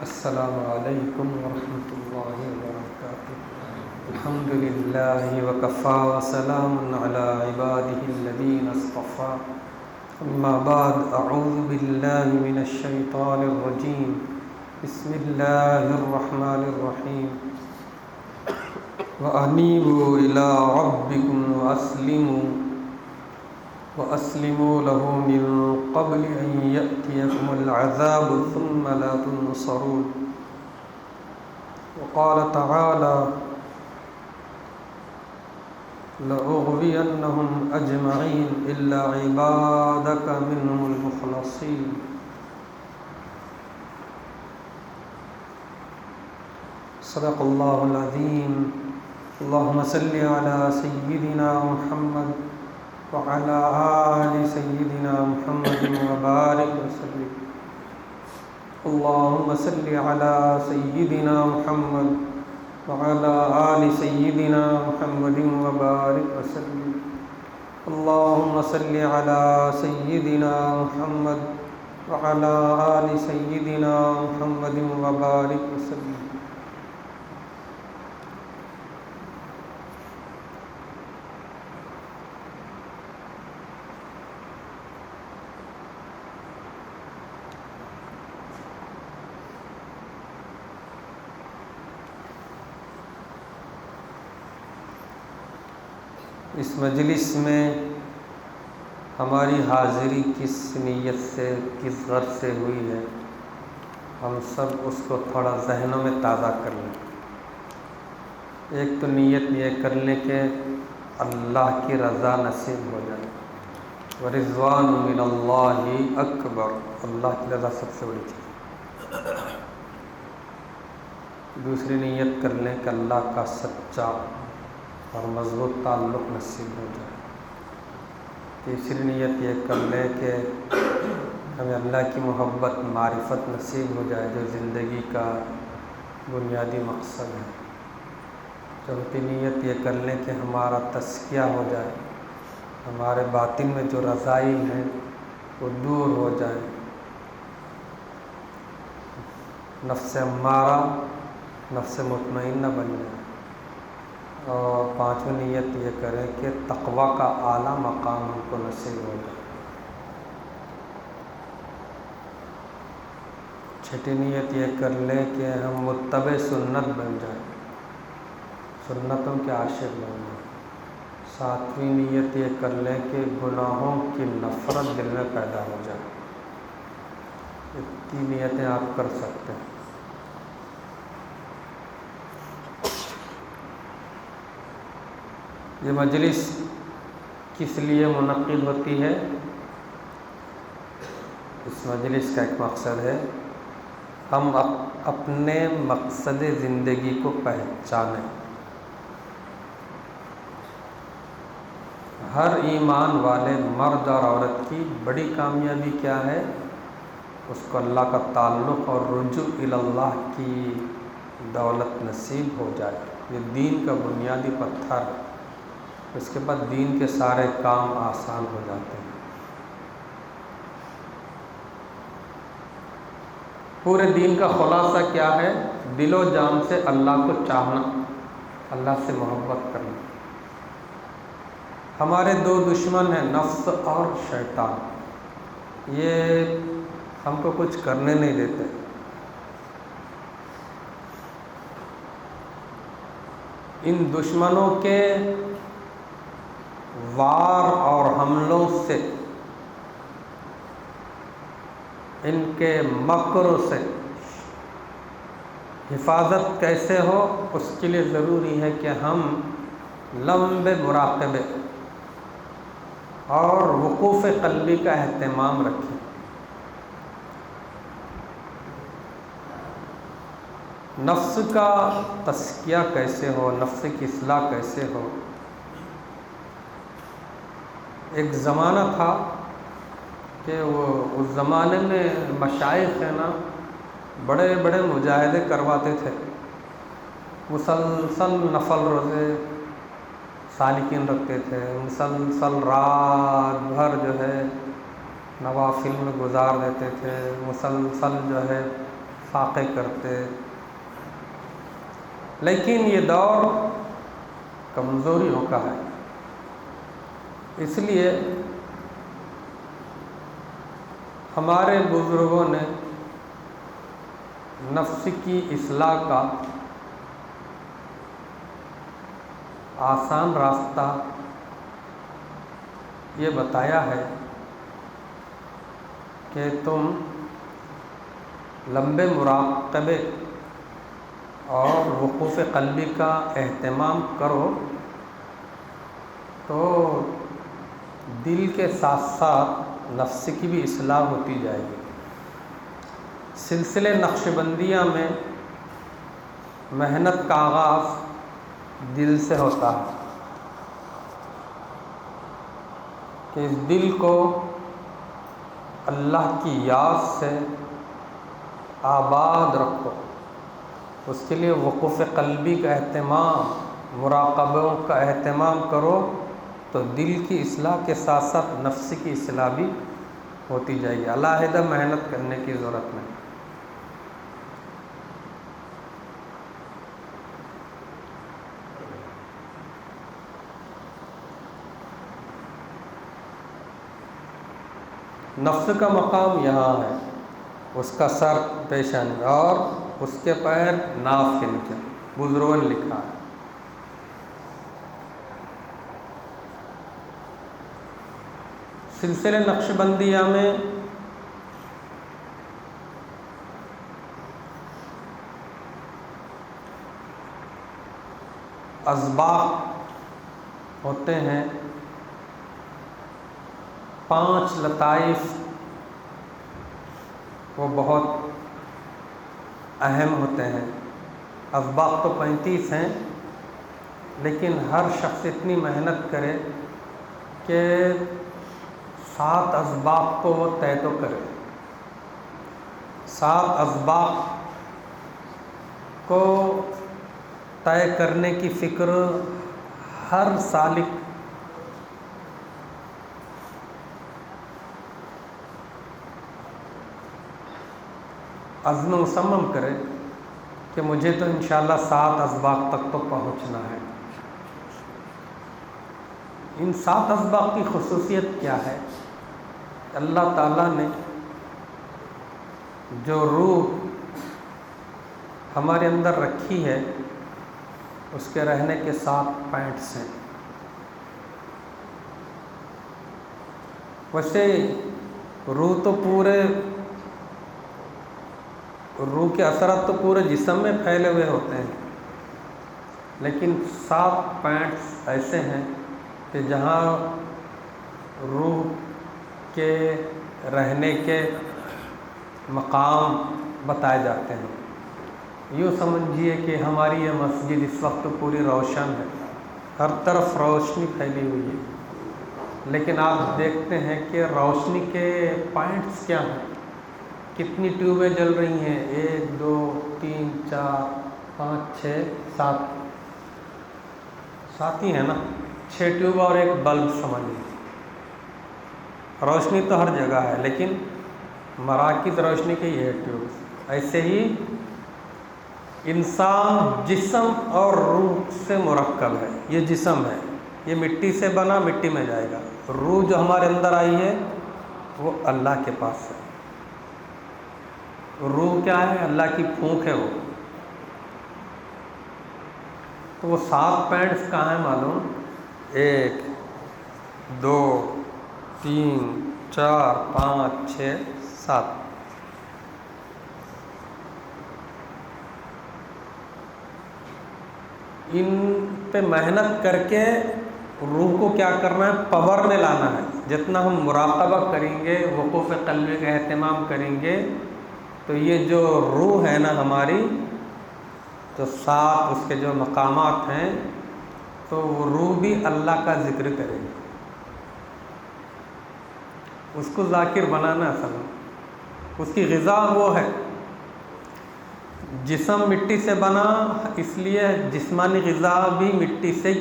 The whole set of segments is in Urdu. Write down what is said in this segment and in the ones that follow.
السلام علیکم ورحمۃ اللہ وبرکاتہ۔ الحمد للہ وکفیٰ وسلام علی عبادہ الذین اصطفیٰ، اما بعد، اعوذ باللہ من الشیطان الرجیم، بسم اللہ الرحمن الرحیم۔ وَأَنِيبُوا إِلَىٰ رَبِّكُمْ وَأَسْلِمُوا لَهُ مِن قَبْلِ أَن يَأْتِيَكُمُ الْعَذَابُ ثُمَّ لَا تُنصَرُونَ۔ وقال تعالى: لَأُغْوِيَنَّهُمْ أَجْمَعِينَ إِلَّا عِبَادَكَ مِنْهُمُ الْمُخْلَصِينَ۔ صدق اللہ العظیم۔ اللہم صلی علی سیدنا محمد وعلی آل سیدنا محمد وبارک وسلم۔ اللہم صلی علی سیدنا محمد وعلی آل سیدنا محمد وبارک وسلم۔ اللہم صلی علی سیدنا محمد وعلی آل سیدنا محمد وبارک وسلم۔ اس مجلس میں ہماری حاضری کس نیت سے، کس غرض سے ہوئی ہے، ہم سب اس کو تھوڑا ذہنوں میں تازہ کر لیں۔ ایک تو نیت یہ کر لیں کہ اللہ کی رضا نصیب ہو جائے، ورضوان من اللہ اکبر، اللہ کی رضا سب سے بڑی چیز۔ دوسری نیت کر لیں کہ اللہ کا سچا اور مضبوط تعلق نصیب ہو جائے۔ تیسری نیت یہ کر لیں کہ ہمیں اللہ کی محبت، معرفت نصیب ہو جائے، جو زندگی کا بنیادی مقصد ہے۔ چوتھی نیت یہ کر لیں کہ ہمارا تزکیہ ہو جائے، ہمارے باطن میں جو رذائل ہیں وہ دور ہو جائے، نفس امارہ نفس مطمئنہ بن جائے۔ اور پانچویں نیت یہ کریں کہ تقوی کا اعلیٰ مقام ہم کو نصیب ہو جائے۔ چھٹی نیت یہ کر لیں کہ ہم متبع سنت بن جائیں، سنتوں کے عاشق بن جائیں۔ ساتویں نیت یہ کر لیں کہ گناہوں کی نفرت دل میں پیدا ہو جائے۔ اتنی نیتیں آپ کر سکتے ہیں۔ یہ مجلس کس لیے منعقد ہوتی ہے؟ اس مجلس کا ایک مقصد ہے، ہم اپنے مقصد زندگی کو پہچانیں۔ ہر ایمان والے مرد اور عورت کی بڑی کامیابی کیا ہے؟ اس کو اللہ کا تعلق اور رجوع الی اللہ کی دولت نصیب ہو جائے۔ یہ دین کا بنیادی پتھر ہے، اس کے بعد دین کے سارے کام آسان ہو جاتے ہیں۔ پورے دین کا خلاصہ کیا ہے؟ دل و جان سے اللہ کو چاہنا، اللہ سے محبت کرنا۔ ہمارے دو دشمن ہیں، نفس اور شیطان۔ یہ ہم کو کچھ کرنے نہیں دیتے۔ ان دشمنوں کے وار اور حملوں سے، ان کے مکر سے حفاظت کیسے ہو، اس کے لیے ضروری ہے کہ ہم لمبے مراقبے اور وقوف قلبی کا اہتمام رکھیں۔ نفس کا تزکیہ کیسے ہو، نفس کی اصلاح کیسے ہو؟ ایک زمانہ تھا کہ وہ اس زمانے میں مشائخ ہیں نا، بڑے بڑے مجاہدے کرواتے تھے، مسلسل نفل روزے سالکین رکھتے تھے، مسلسل رات بھر جو ہے نوافل میں گزار دیتے تھے، مسلسل جو ہے فاقے کرتے، لیکن یہ دور کمزوریوں کا ہے، اس لیے ہمارے بزرگوں نے نفس کی اصلاح کا آسان راستہ یہ بتایا ہے کہ تم لمبے مراقبے اور وقوف قلبی کا اہتمام کرو تو دل کے ساتھ ساتھ نفس کی بھی اصلاح ہوتی جائے گی۔ سلسلے نقشبندیہ میں محنت کا آغاز دل سے ہوتا ہے کہ اس دل کو اللہ کی یاد سے آباد رکھو، اس کے لیے وقوف قلبی کا اہتمام، مراقبوں کا اہتمام کرو تو دل کی اصلاح کے ساتھ ساتھ نفس کی اصلاح بھی ہوتی جائے گی، علیحدہ محنت کرنے کی ضرورت نہیں۔ نفس کا مقام یہاں ہے، اس کا سر پیشانی اور اس کے پیر ناف کے نیچے، بزرگوں نے لکھا ہے۔ سلسلے نقشبندیہ میں اسباق ہوتے ہیں، 5 لطائف وہ بہت اہم ہوتے ہیں۔ اسباق تو 35 ہیں، لیکن ہر شخص اتنی محنت کرے کہ 7 اسباق کو وہ طے تو کرے۔ 7 اسباق کو طے کرنے کی فکر ہر سالک عزم مصمم کرے کہ مجھے تو انشاءاللہ 7 اسباق تک تو پہنچنا ہے۔ ان 7 اسباق کی خصوصیت کیا ہے؟ اللہ تعالیٰ نے جو روح ہمارے اندر رکھی ہے اس کے رہنے کے 7 پوائنٹس ہیں۔ ویسے روح کے اثرات تو پورے جسم میں پھیلے ہوئے ہوتے ہیں، لیکن 7 پوائنٹس ایسے ہیں کہ جہاں روح کے رہنے کے مقام بتائے جاتے ہیں۔ یوں سمجھیے کہ ہماری یہ مسجد اس وقت پوری روشن ہے، ہر طرف روشنی پھیلی ہوئی ہے، لیکن آپ دیکھتے ہیں کہ روشنی کے پوائنٹس کیا ہیں، کتنی ٹیوبیں جل رہی ہیں، 1 2 3 4 5 6 7 7 ہی ہے نا، 6 ٹیوب اور 1 بلب سمجھیے۔ روشنی تو ہر جگہ ہے، لیکن مراکز روشنی کے یہ ٹیوب۔ ایسے ہی انسان جسم اور روح سے مرکب ہے۔ یہ جسم ہے، یہ مٹی سے بنا، مٹی میں جائے گا۔ روح جو ہمارے اندر آئی ہے وہ اللہ کے پاس ہے۔ روح کیا ہے؟ اللہ کی پھونک ہے وہ۔ تو وہ 7 پوائنٹس کہاں ہیں معلوم؟ 1 2 3 4 5 6 7۔ ان پہ محنت کر کے روح کو کیا کرنا ہے؟ پاور میں لانا ہے۔ جتنا ہم مراقبہ کریں گے، وقوف قلبی کا اہتمام کریں گے، تو یہ جو روح ہے نا ہماری، تو 7 اس کے جو مقامات ہیں، تو وہ روح بھی اللہ کا ذکر کرے گی۔ اس کو ذاکر بنانا اصل میں، اس کی غذا وہ ہے۔ جسم مٹی سے بنا، اس لیے جسمانی غذا بھی مٹی سے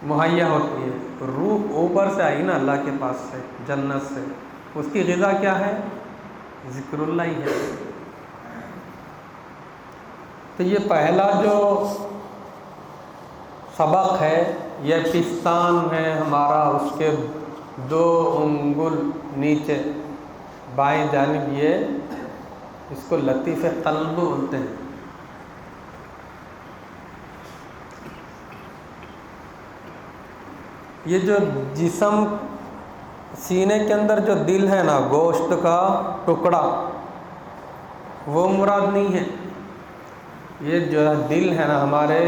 مہیا ہوتی ہے۔ روح اوپر سے آئی نا، اللہ کے پاس سے، جنت سے، اس کی غذا کیا ہے؟ ذکر اللہ ہی ہے۔ تو یہ پہلا جو سبق ہے، یہ پستان ہے ہمارا، اس کے 2 انگل نیچے بائیں جانب، یہ اس کو لطیف قلب بولتے ہیں۔ یہ جو جسم سینے کے اندر جو دل ہے نا، گوشت کا ٹکڑا، وہ مراد نہیں ہے۔ یہ جو دل ہے نا ہمارے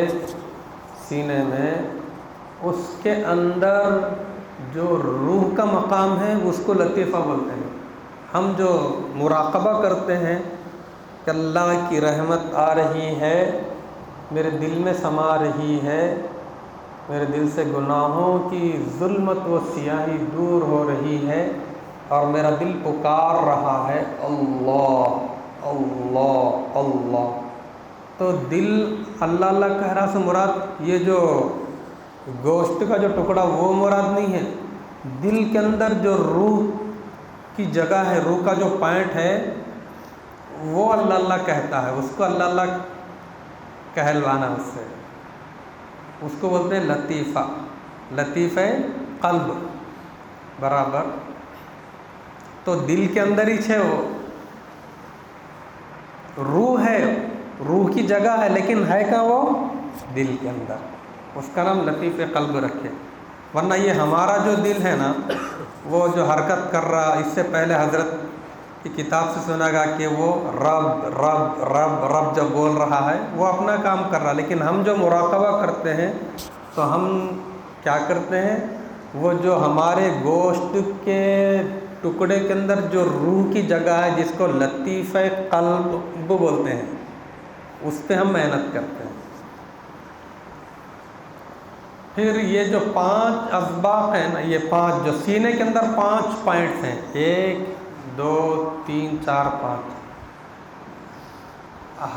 سینے میں، اس کے اندر جو روح کا مقام ہے اس کو لطیفہ بولتے ہیں۔ ہم جو مراقبہ کرتے ہیں کہ اللہ کی رحمت آ رہی ہے، میرے دل میں سما رہی ہے، میرے دل سے گناہوں کی ظلمت و سیاہی دور ہو رہی ہے، اور میرا دل پکار رہا ہے اللہ اللہ اللہ۔ تو دل اللہ اللہ کہہ رہا سے مراد یہ جو گوشت کا جو ٹکڑا وہ مراد نہیں ہے۔ دل کے اندر جو روح کی جگہ ہے، روح کا جو پوائنٹ ہے، وہ اللہ اللہ کہتا ہے، اس کو اللہ اللہ کہلوانا، اس سے اس کو بولتے ہیں لطیفہ، لطیفہ قلب برابر۔ تو دل کے اندر ہی ہے، وہ روح ہے، روح کی جگہ ہے، لیکن ہے کہاں وہ؟ دل کے اندر، اس کا نام لطیف قلب رکھے۔ ورنہ یہ ہمارا جو دل ہے نا، وہ جو حرکت کر رہا، اس سے پہلے حضرت کی کتاب سے سنا گا کہ وہ رب رب رب رب جب بول رہا ہے وہ اپنا کام کر رہا، لیکن ہم جو مراقبہ کرتے ہیں تو ہم کیا کرتے ہیں؟ وہ جو ہمارے گوشت کے ٹکڑے کے اندر جو روح کی جگہ ہے، جس کو لطیفہ قلب بولتے ہیں، اس پہ ہم محنت کرتے ہیں۔ پھر یہ جو 5 اسباق ہیں نا، یہ 5 جو سینے کے اندر 5 پوائنٹس ہیں، 1 2 3 4 5،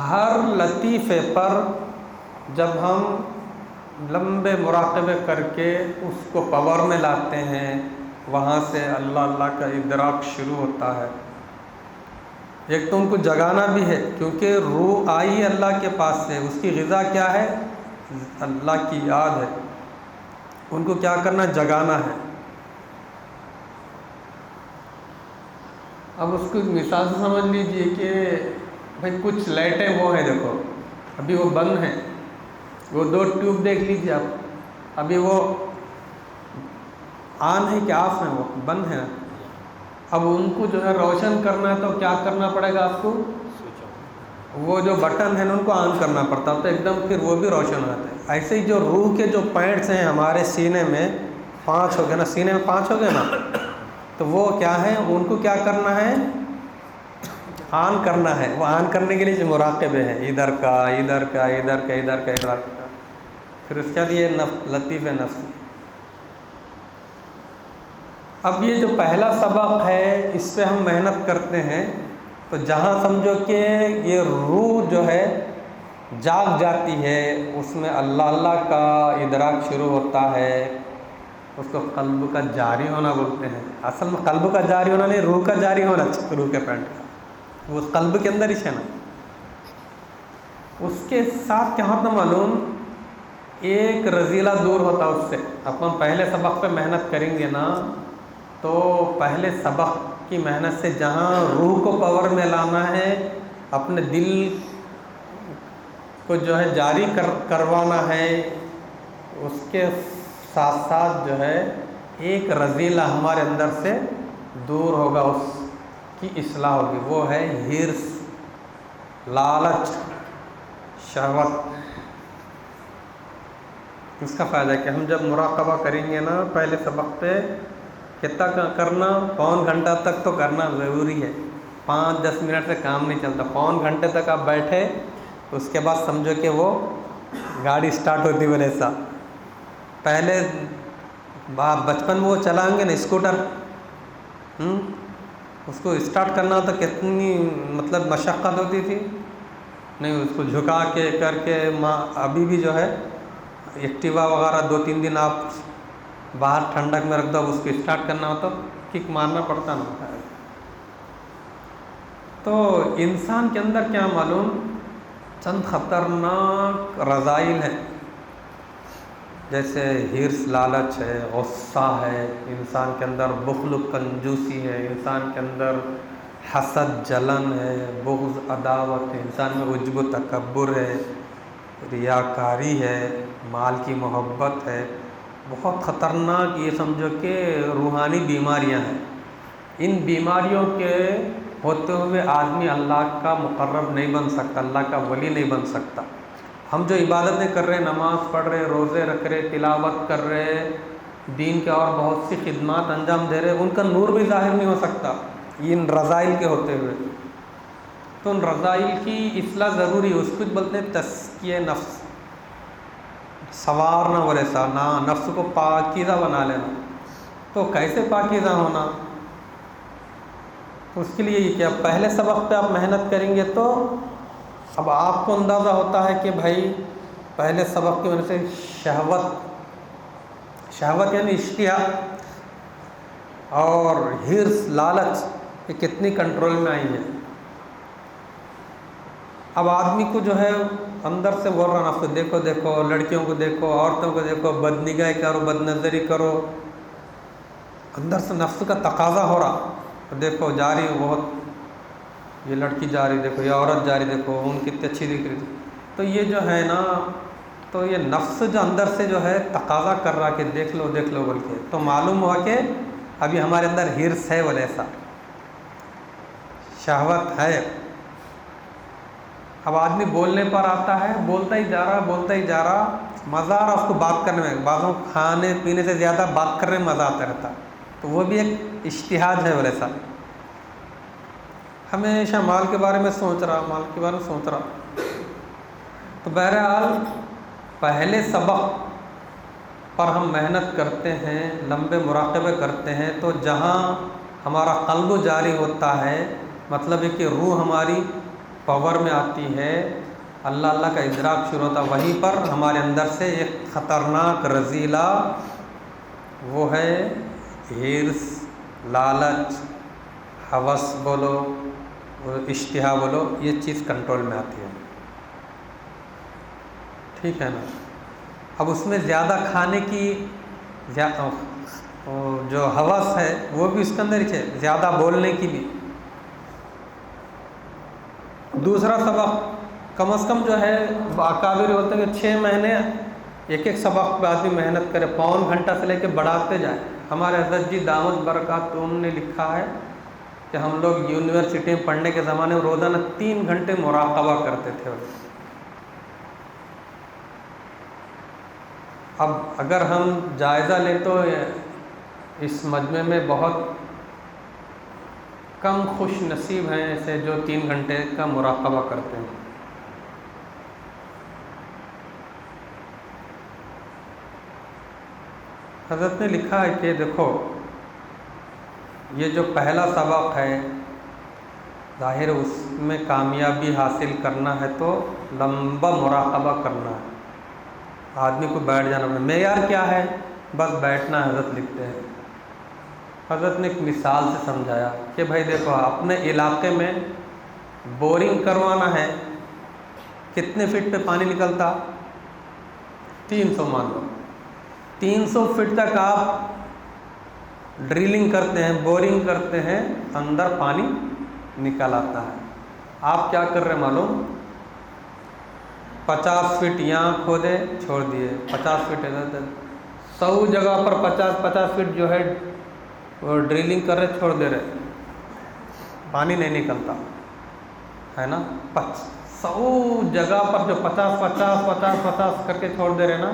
ہر لطیفے پر جب ہم لمبے مراقبے کر کے اس کو پاور میں لاتے ہیں، وہاں سے اللہ اللہ کا ادراک شروع ہوتا ہے۔ ایک تو ان کو جگانا بھی ہے، کیونکہ روح آئی اللہ کے پاس سے، اس کی غذا کیا ہے؟ اللہ کی یاد ہے۔ ان کو کیا کرنا؟ جگانا ہے۔ اب اس کو مثال سے سمجھ لیجئے کہ بھائی کچھ لائٹیں وہ ہیں، دیکھو ابھی وہ بند ہیں، وہ 2 ٹیوب دیکھ لیجئے آپ، ابھی وہ آن ہے کہ آف ہیں؟ وہ بند ہیں۔ اب ان کو جو ہے روشن کرنا ہے تو کیا کرنا پڑے گا آپ کو؟ وہ جو بٹن ہے نا ان کو آن کرنا پڑتا ہے، تو ایک دم پھر وہ بھی روشن ہوتے ہیں۔ ایسے ہی جو روح کے جو پوائنٹس ہیں ہمارے سینے میں 5 ہو گئے نا، سینے میں 5 ہو گئے نا، تو وہ کیا ہے؟ ان کو کیا کرنا ہے؟ آن کرنا ہے۔ وہ آن کرنے کے لیے جو مراقبے ہیں، ادھر کا ادھر کا ادھر کا ادھر کا ادھر کا، پھر اس کے لیے لطیف نفس۔ اب یہ جو پہلا سبق ہے، اس پہ ہم محنت کرتے ہیں، تو جہاں سمجھو کہ یہ روح جو ہے جاگ جاتی ہے، اس میں اللہ اللہ کا ادراک شروع ہوتا ہے، اس کو قلب کا جاری ہونا بولتے ہیں۔ اصل میں قلب کا جاری ہونا نہیں، روح کا جاری ہونا، روح کے پینٹ کا، وہ قلب کے اندر ہی ہے نا۔ اس کے ساتھ کیا ہوتا معلوم؟ ایک رذیلہ دور ہوتا اس سے۔ اب ہم پہلے سبق پہ محنت کریں گے نا، تو پہلے سبق کی محنت سے جہاں روح کو پاور میں لانا ہے، اپنے دل کو جو ہے جاری کروانا ہے، اس کے ساتھ ساتھ جو ہے ایک رذیلہ ہمارے اندر سے دور ہوگا، اس کی اصلاح ہوگی، وہ ہے ہرس، لالچ، شہوت۔ اس کا فائدہ ہے کہ ہم جب مراقبہ کریں گے نا پہلے سبق پہ، کتنا کرنا؟ پون گھنٹہ تک تو کرنا ضروری ہے، 5-10 منٹ سے کام نہیں چلتا۔ پون گھنٹے تک آپ بیٹھے، اس کے بعد سمجھو کہ وہ گاڑی سٹارٹ ہوتی ہے ایسا۔ پہلے بچپن میں وہ چلائیں گے نا اسکوٹر، اس کو اسٹارٹ کرنا تو کتنی مطلب مشقت ہوتی تھی، نہیں اس کو جھکا کے کر کے ابھی بھی جو ہے ایکٹیوا وغیرہ 2-3 دن آپ باہر ٹھنڈک میں رکھ دو، اب اس کو اسٹارٹ کرنا ہو تو کک مارنا پڑتا نا۔ تو انسان کے اندر کیا معلوم چند خطرناک رذائل ہیں، جیسے حرص لالچ ہے، غصہ ہے، انسان کے اندر بخل و کنجوسی ہے، انسان کے اندر حسد جلن ہے، بغض عداوت ہے، انسان میں عجب و تکبر ہے، ریاکاری ہے، مال کی محبت ہے، بہت خطرناک یہ سمجھو کہ روحانی بیماریاں ہیں۔ ان بیماریوں کے ہوتے ہوئے آدمی اللہ کا مقرب نہیں بن سکتا، اللہ کا ولی نہیں بن سکتا۔ ہم جو عبادتیں کر رہے ہیں، نماز پڑھ رہے، روزے رکھ رہے، تلاوت کر رہے، دین کے اور بہت سی خدمات انجام دے رہے، ان کا نور بھی ظاہر نہیں ہو سکتا ان رذائل کے ہوتے ہوئے۔ تو ان رذائل کی اصلاح ضروری ہے، اس کو بولتے ہیں تزکیہ نفس، سنوارنا بولے سا نا، نفس کو پاکیزہ بنا لینا۔ تو کیسے پاکیزہ ہونا؟ تو اس کے لیے یہ کہ پہلے سبق پہ آپ محنت کریں گے تو اب آپ کو اندازہ ہوتا ہے کہ بھائی پہلے سبق کی وجہ سے شہوت یعنی اشتہا اور حرص لالچ یہ کتنی کنٹرول میں آئی ہے۔ اب آدمی کو جو ہے اندر سے بول رہا نفس، دیکھو دیکھو لڑکیوں کو دیکھو، عورتوں کو دیکھو، بد نگاہی کرو، بد نظری کرو، اندر سے نفس کا تقاضا ہو رہا، دیکھو جا رہی بہت، یہ لڑکی جا رہی دیکھو، یہ عورت جا رہی دیکھو، ان کتنی اچھی دکھ رہی تھی۔ تو یہ جو ہے نا، تو یہ نفس جو اندر سے جو ہے تقاضا کر رہا کہ دیکھ لو بول کے، تو معلوم ہوا کہ ابھی ہمارے اندر حرص ہے، بولے ایسا شہوت ہے۔ اب آدمی بولنے پر آتا ہے، بولتا ہی جا رہا، مزہ آ رہا اس کو بات کرنے میں، بعضوں کھانے پینے سے زیادہ بات کرنے میں مزہ آتا رہتا، تو وہ بھی ایک اشتہاد ہے، بولے ایسا ہمیشہ مال کے بارے میں سوچ رہا۔ تو بہرحال پہلے سبق پر ہم محنت کرتے ہیں، لمبے مراقبے کرتے ہیں، تو جہاں ہمارا قلب جاری ہوتا ہے، مطلب ہے کہ روح ہماری پاور میں آتی ہے، اللہ کا ادراک شروع ہوتا ہے، وہیں پر ہمارے اندر سے ایک خطرناک رذیلہ وہ ہے حرص، لالچ، ہوس بولو، اشتہا بولو، یہ چیز کنٹرول میں آتی ہے، ٹھیک ہے نا۔ اب اس میں زیادہ کھانے کی جو ہوس ہے وہ بھی اس کے اندر ہی ہے، زیادہ بولنے کی بھی۔ دوسرا سبق کم از کم جو ہے اکابر ہوتے ہیں کہ 6 مہینے ایک سبق پہ آدمی محنت کرے، 1.25 گھنٹہ سے لے کے بڑھاتے جائے۔ ہمارے حضرت جی دامت برکاتہم نے لکھا ہے کہ ہم لوگ یونیورسٹی میں پڑھنے کے زمانے میں روزانہ 3 گھنٹے مراقبہ کرتے تھے۔ اب اگر ہم جائزہ لیں تو اس مجمع میں بہت کم خوش نصیب ہیں ایسے جو 3 گھنٹے کا مراقبہ کرتے ہیں۔ حضرت نے لکھا ہے کہ دیکھو یہ جو پہلا سبق ہے، ظاہر اس میں کامیابی حاصل کرنا ہے تو لمبا مراقبہ کرنا ہے، آدمی کو بیٹھ جانا پڑے۔ معیار کیا ہے؟ بس بیٹھنا۔ حضرت لکھتے ہیں، حضرت نے ایک مثال سے سمجھایا کہ بھائی دیکھو اپنے علاقے میں بورنگ کروانا ہے، کتنے فٹ پہ پانی نکلتا؟ 300 مان لو، 300 فٹ تک آپ ڈرلنگ کرتے ہیں، بورنگ کرتے ہیں، اندر پانی نکل آتا ہے۔ آپ کیا کر رہے معلوم؟ 50 فٹ یہاں کھودے چھوڑ دیے، 50 فٹ ادھر، 100 جگہ پر 50 فٹ جو ہے وہ ڈرلنگ کر رہے، چھوڑ دے رہے، پانی نہیں نکلتا ہے نا۔ 100 جگہ پر جو 50 کر کے چھوڑ دے رہے نا،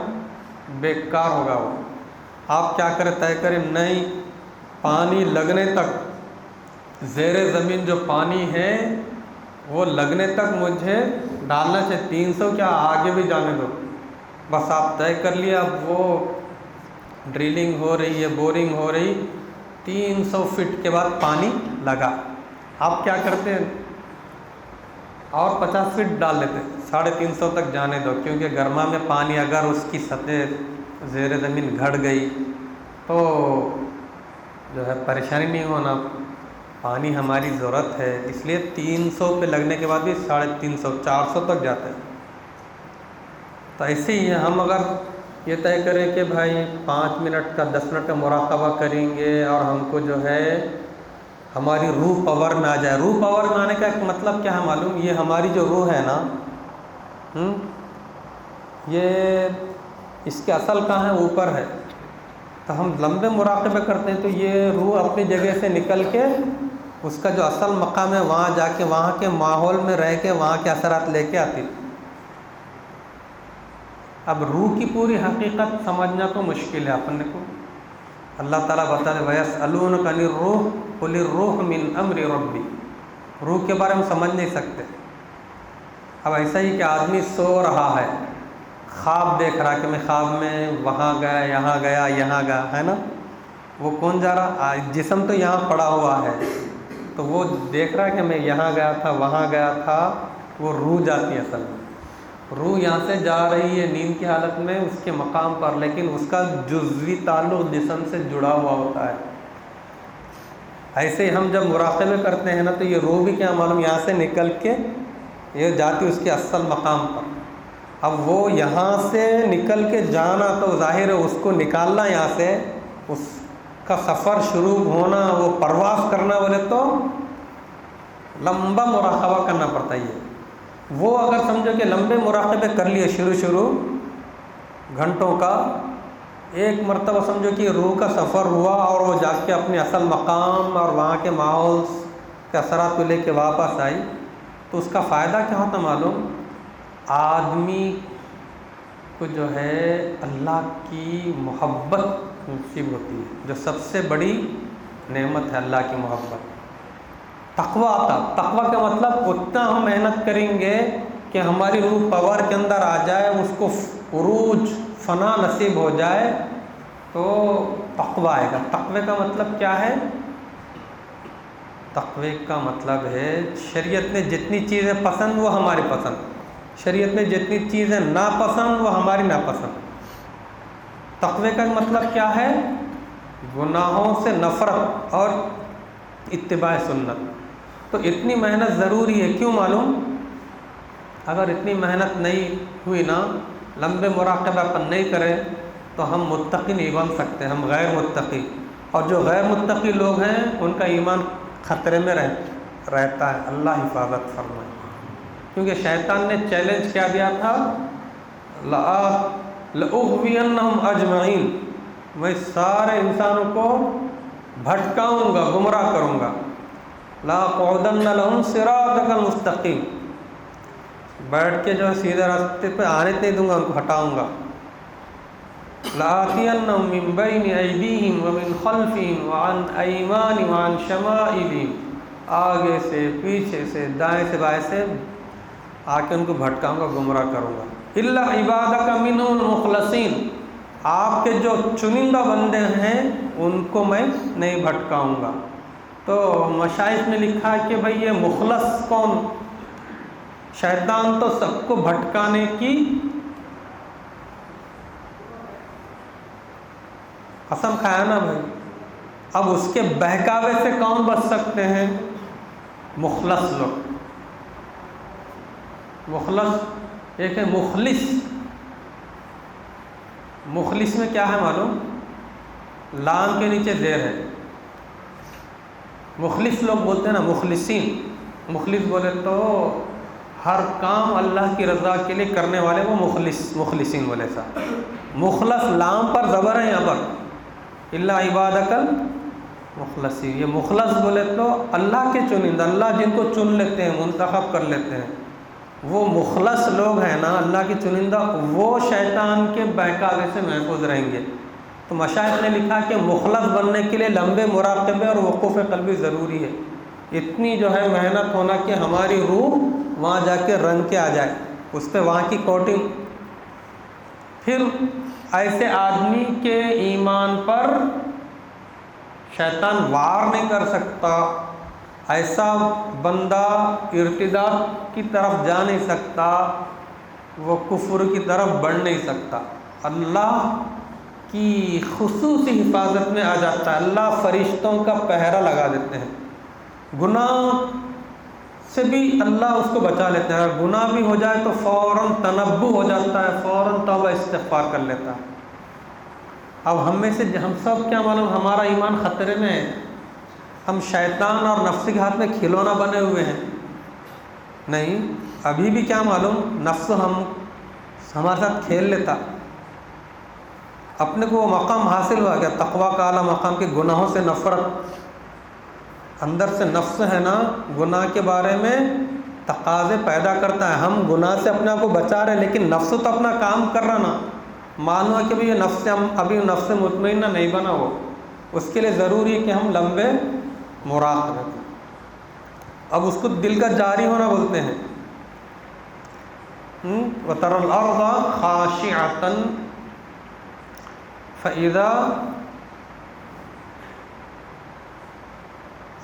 بیکار ہوگا وہ۔ آپ کیا کریں، طے کریں نہیں، پانی لگنے تک، زیر زمین جو پانی ہے وہ لگنے تک مجھے ڈالنا چاہیے، 300 کیا آگے بھی جانے دو۔ بس آپ طے کر لیا، اب وہ ڈرلنگ ہو رہی ہے، بورنگ ہو رہی، 300 فٹ کے بعد پانی لگا، آپ کیا کرتے ہیں اور 50 فٹ ڈال لیتے، 350 تک جانے دو، کیونکہ گرما میں پانی اگر اس کی سطح زیر زمین گھٹ گئی تو جو ہے پریشانی نہیں ہونا، پانی ہماری ضرورت ہے، اس لیے 300 پہ لگنے کے بعد بھی 350 400 تک جاتا ہے۔ تو ایسے ہی ہم اگر یہ طے کریں کہ بھائی 5 منٹ کا 10 منٹ کا مراقبہ کریں گے اور ہم کو جو ہے ہماری روح پاور میں آ جائے۔ روح پاور میں آنے کا ایک مطلب کیا ہے معلوم؟ یہ ہماری جو روح ہے نا، یہ اس کے اصل کہاں ہے؟ اوپر ہے۔ تو ہم لمبے مراقبے کرتے ہیں تو یہ روح اپنی جگہ سے نکل کے اس کا جو اصل مقام ہے وہاں جا کے وہاں کے ماحول میں رہ کے وہاں کے اثرات لے کے آتی۔ اب روح کی پوری حقیقت سمجھنا تو مشکل ہے اپنے کو۔ اللہ تعالیٰ بتا دے وَيَسْأَلُونَكَ عَنِ الرُّوحِ قُلِ الرُّوحُ مِنْ أَمْرِ رَبِّي۔ روح کے بارے میں سمجھ نہیں سکتے۔ اب ایسا ہی کہ آدمی سو رہا ہے، خواب دیکھ رہا کہ میں خواب میں وہاں گیا یہاں گیا ہے نا، وہ کون جا رہا؟ جسم تو یہاں پڑا ہوا ہے، تو وہ دیکھ رہا ہے کہ میں یہاں گیا تھا وہاں گیا تھا، وہ روح جاتی ہے اصل میں۔ روح یہاں سے جا رہی ہے نیند کی حالت میں اس کے مقام پر، لیکن اس کا جزوی تعلق جسم سے جڑا ہوا ہوتا ہے۔ ایسے ہی ہم جب مراقبے کرتے ہیں نا تو یہ روح بھی کیا معلوم یہاں سے نکل کے یہ جاتی اس کے اصل مقام پر۔ اب وہ یہاں سے نکل کے جانا تو ظاہر ہے اس کو نکالنا یہاں سے، اس کا سفر شروع ہونا، وہ پرواز کرنا بولے تو لمبا مراقبہ کرنا پڑتا ہے۔ یہ وہ اگر سمجھو کہ لمبے مراقبے کر لیے شروع گھنٹوں کا، ایک مرتبہ سمجھو کہ روح کا سفر ہوا اور وہ جا کے اپنے اصل مقام اور وہاں کے ماحول کے اثرات کو لے کے واپس آئی، تو اس کا فائدہ کیا ہوتا معلوم؟ آدمی کو جو ہے اللہ کی محبت نصیب ہوتی ہے، جو سب سے بڑی نعمت ہے اللہ کی محبت۔ تقویٰ آتا، تقویٰ کا مطلب اتنا ہم محنت کریں گے کہ ہماری روح پاور کے اندر آ جائے، اس کو عروج فنا نصیب ہو جائے، تو تقویٰ آئے گا۔ تقوی کا مطلب کیا ہے؟ تقوی کا مطلب ہے شریعت نے جتنی چیزیں پسند وہ ہماری پسند، شریعت میں جتنی چیزیں ناپسند وہ ہماری ناپسند۔ تقوی کا مطلب کیا ہے؟ گناہوں سے نفرت اور اتباع سنت۔ تو اتنی محنت ضروری ہے، کیوں معلوم؟ اگر اتنی محنت نہیں ہوئی نا، لمبے مراقبہ اپن نہیں کرے تو ہم متقی نہیں بن سکتے، ہم غیر متقی۔ اور جو غیر متقی لوگ ہیں ان کا ایمان خطرے میں رہتا ہے، اللہ حفاظت فرمائے۔ کیونکہ شیطان نے چیلنج کیا دیا تھا، لَأُغْوِيَنَّهُمْ أَجْمَعِينَ، میں سارے انسانوں کو بھٹکاؤں گا، گمراہ کروں گا۔ لَأَقْعُدَنَّ لَهُمْ صِرَاطَكَ الْمُسْتَقِيمَ، بیٹھ کے جو ہے سیدھے راستے پہ آنے نہیں دوں گا، ان کو ہٹاؤں گا۔ لَآتِيَنَّهُم مِّن بَيْنِ أَيْدِيهِمْ وَمِنْ خَلْفِهِمْ وَعَنْ أَيْمَانِهِمْ وَعَنْ شَمَائِلِهِمْ، آگے سے پیچھے سے دائیں سے بائیں سے آ کے ان کو بھٹکاؤں گا، گمراہ کروں گا۔ إِلَّا عِبَادَكَ مِنْهُمُ الْمُخْلَصِينَ، آپ کے جو چنندہ بندے ہیں ان کو میں نہیں بھٹکاؤں گا۔ تو مشائخ نے لکھا ہے کہ بھئی یہ مخلص کون؟ شیطان تو سب کو بھٹکانے کی قسم کھایا نا بھائی، اب اس کے بہکاوے سے کون بچ سکتے ہیں؟ مخلص لوگ۔ مخلص ایک ہے مخلص، مخلص میں کیا ہے معلوم؟ لام کے نیچے زیر ہے۔ مخلص لوگ بولتے ہیں نا مخلصین، مخلص بولے تو ہر کام اللہ کی رضا کے لیے کرنے والے وہ مخلصین بولے سا۔ مخلص لام پر زبر ہے یہاں پر، الا عبادک المخلصین، یہ مخلص بولے تو اللہ کے چنندہ، اللہ جن کو چن لیتے ہیں، منتخب کر لیتے ہیں، وہ مخلص لوگ ہیں نا اللہ کے چنندہ، وہ شیطان کے بہکاوے سے محفوظ رہیں گے۔ تو مشائخ نے لکھا کہ مخلص بننے کے لیے لمبے مراقبے اور وقوف قلبی ضروری ہے۔ اتنی جو ہے محنت ہونا کہ ہماری روح وہاں جا کے رنگ کے آ جائے، اس پہ وہاں کی کوٹنگ۔ پھر ایسے آدمی کے ایمان پر شیطان وار نہیں کر سکتا، ایسا بندہ ارتداد کی طرف جا نہیں سکتا، وہ کفر کی طرف بڑھ نہیں سکتا، اللہ کی خصوصی حفاظت میں آ جاتا ہے، اللہ فرشتوں کا پہرا لگا دیتے ہیں۔ گناہ سے بھی اللہ اس کو بچا لیتا ہے. اگر گناہ بھی ہو جائے تو فوراً تنبہ ہو جاتا ہے, فوراً توبہ استغفار کر لیتا ہے. اب ہم میں سے ہم سب کیا معلوم ہمارا ایمان خطرے میں ہے, ہم شیطان اور نفس کے ہاتھ میں کھلونا بنے ہوئے ہیں. نہیں, ابھی بھی کیا معلوم نفس ہمارے ساتھ کھیل لیتا. اپنے کو وہ مقام حاصل ہوا گیا, تقویٰ کا اعلیٰ مقام, کے گناہوں سے نفرت. اندر سے نفس ہے نا گناہ کے بارے میں تقاضے پیدا کرتا ہے. ہم گناہ سے اپنے آپ کو بچا رہے ہیں, لیکن نفس تو اپنا کام کر رہا نا. معلوم ہے کہ بھئی یہ نفس ابھی نفس مطمئنہ نہیں بنا ہو. اس کے لیے ضروری ہے کہ ہم لمبے مراقبے کریں. اب اس کو دل کا جاری ہونا بولتے ہیں. وَتَرَى الْأَرْضَ خَاشِعَةً فَإِذَا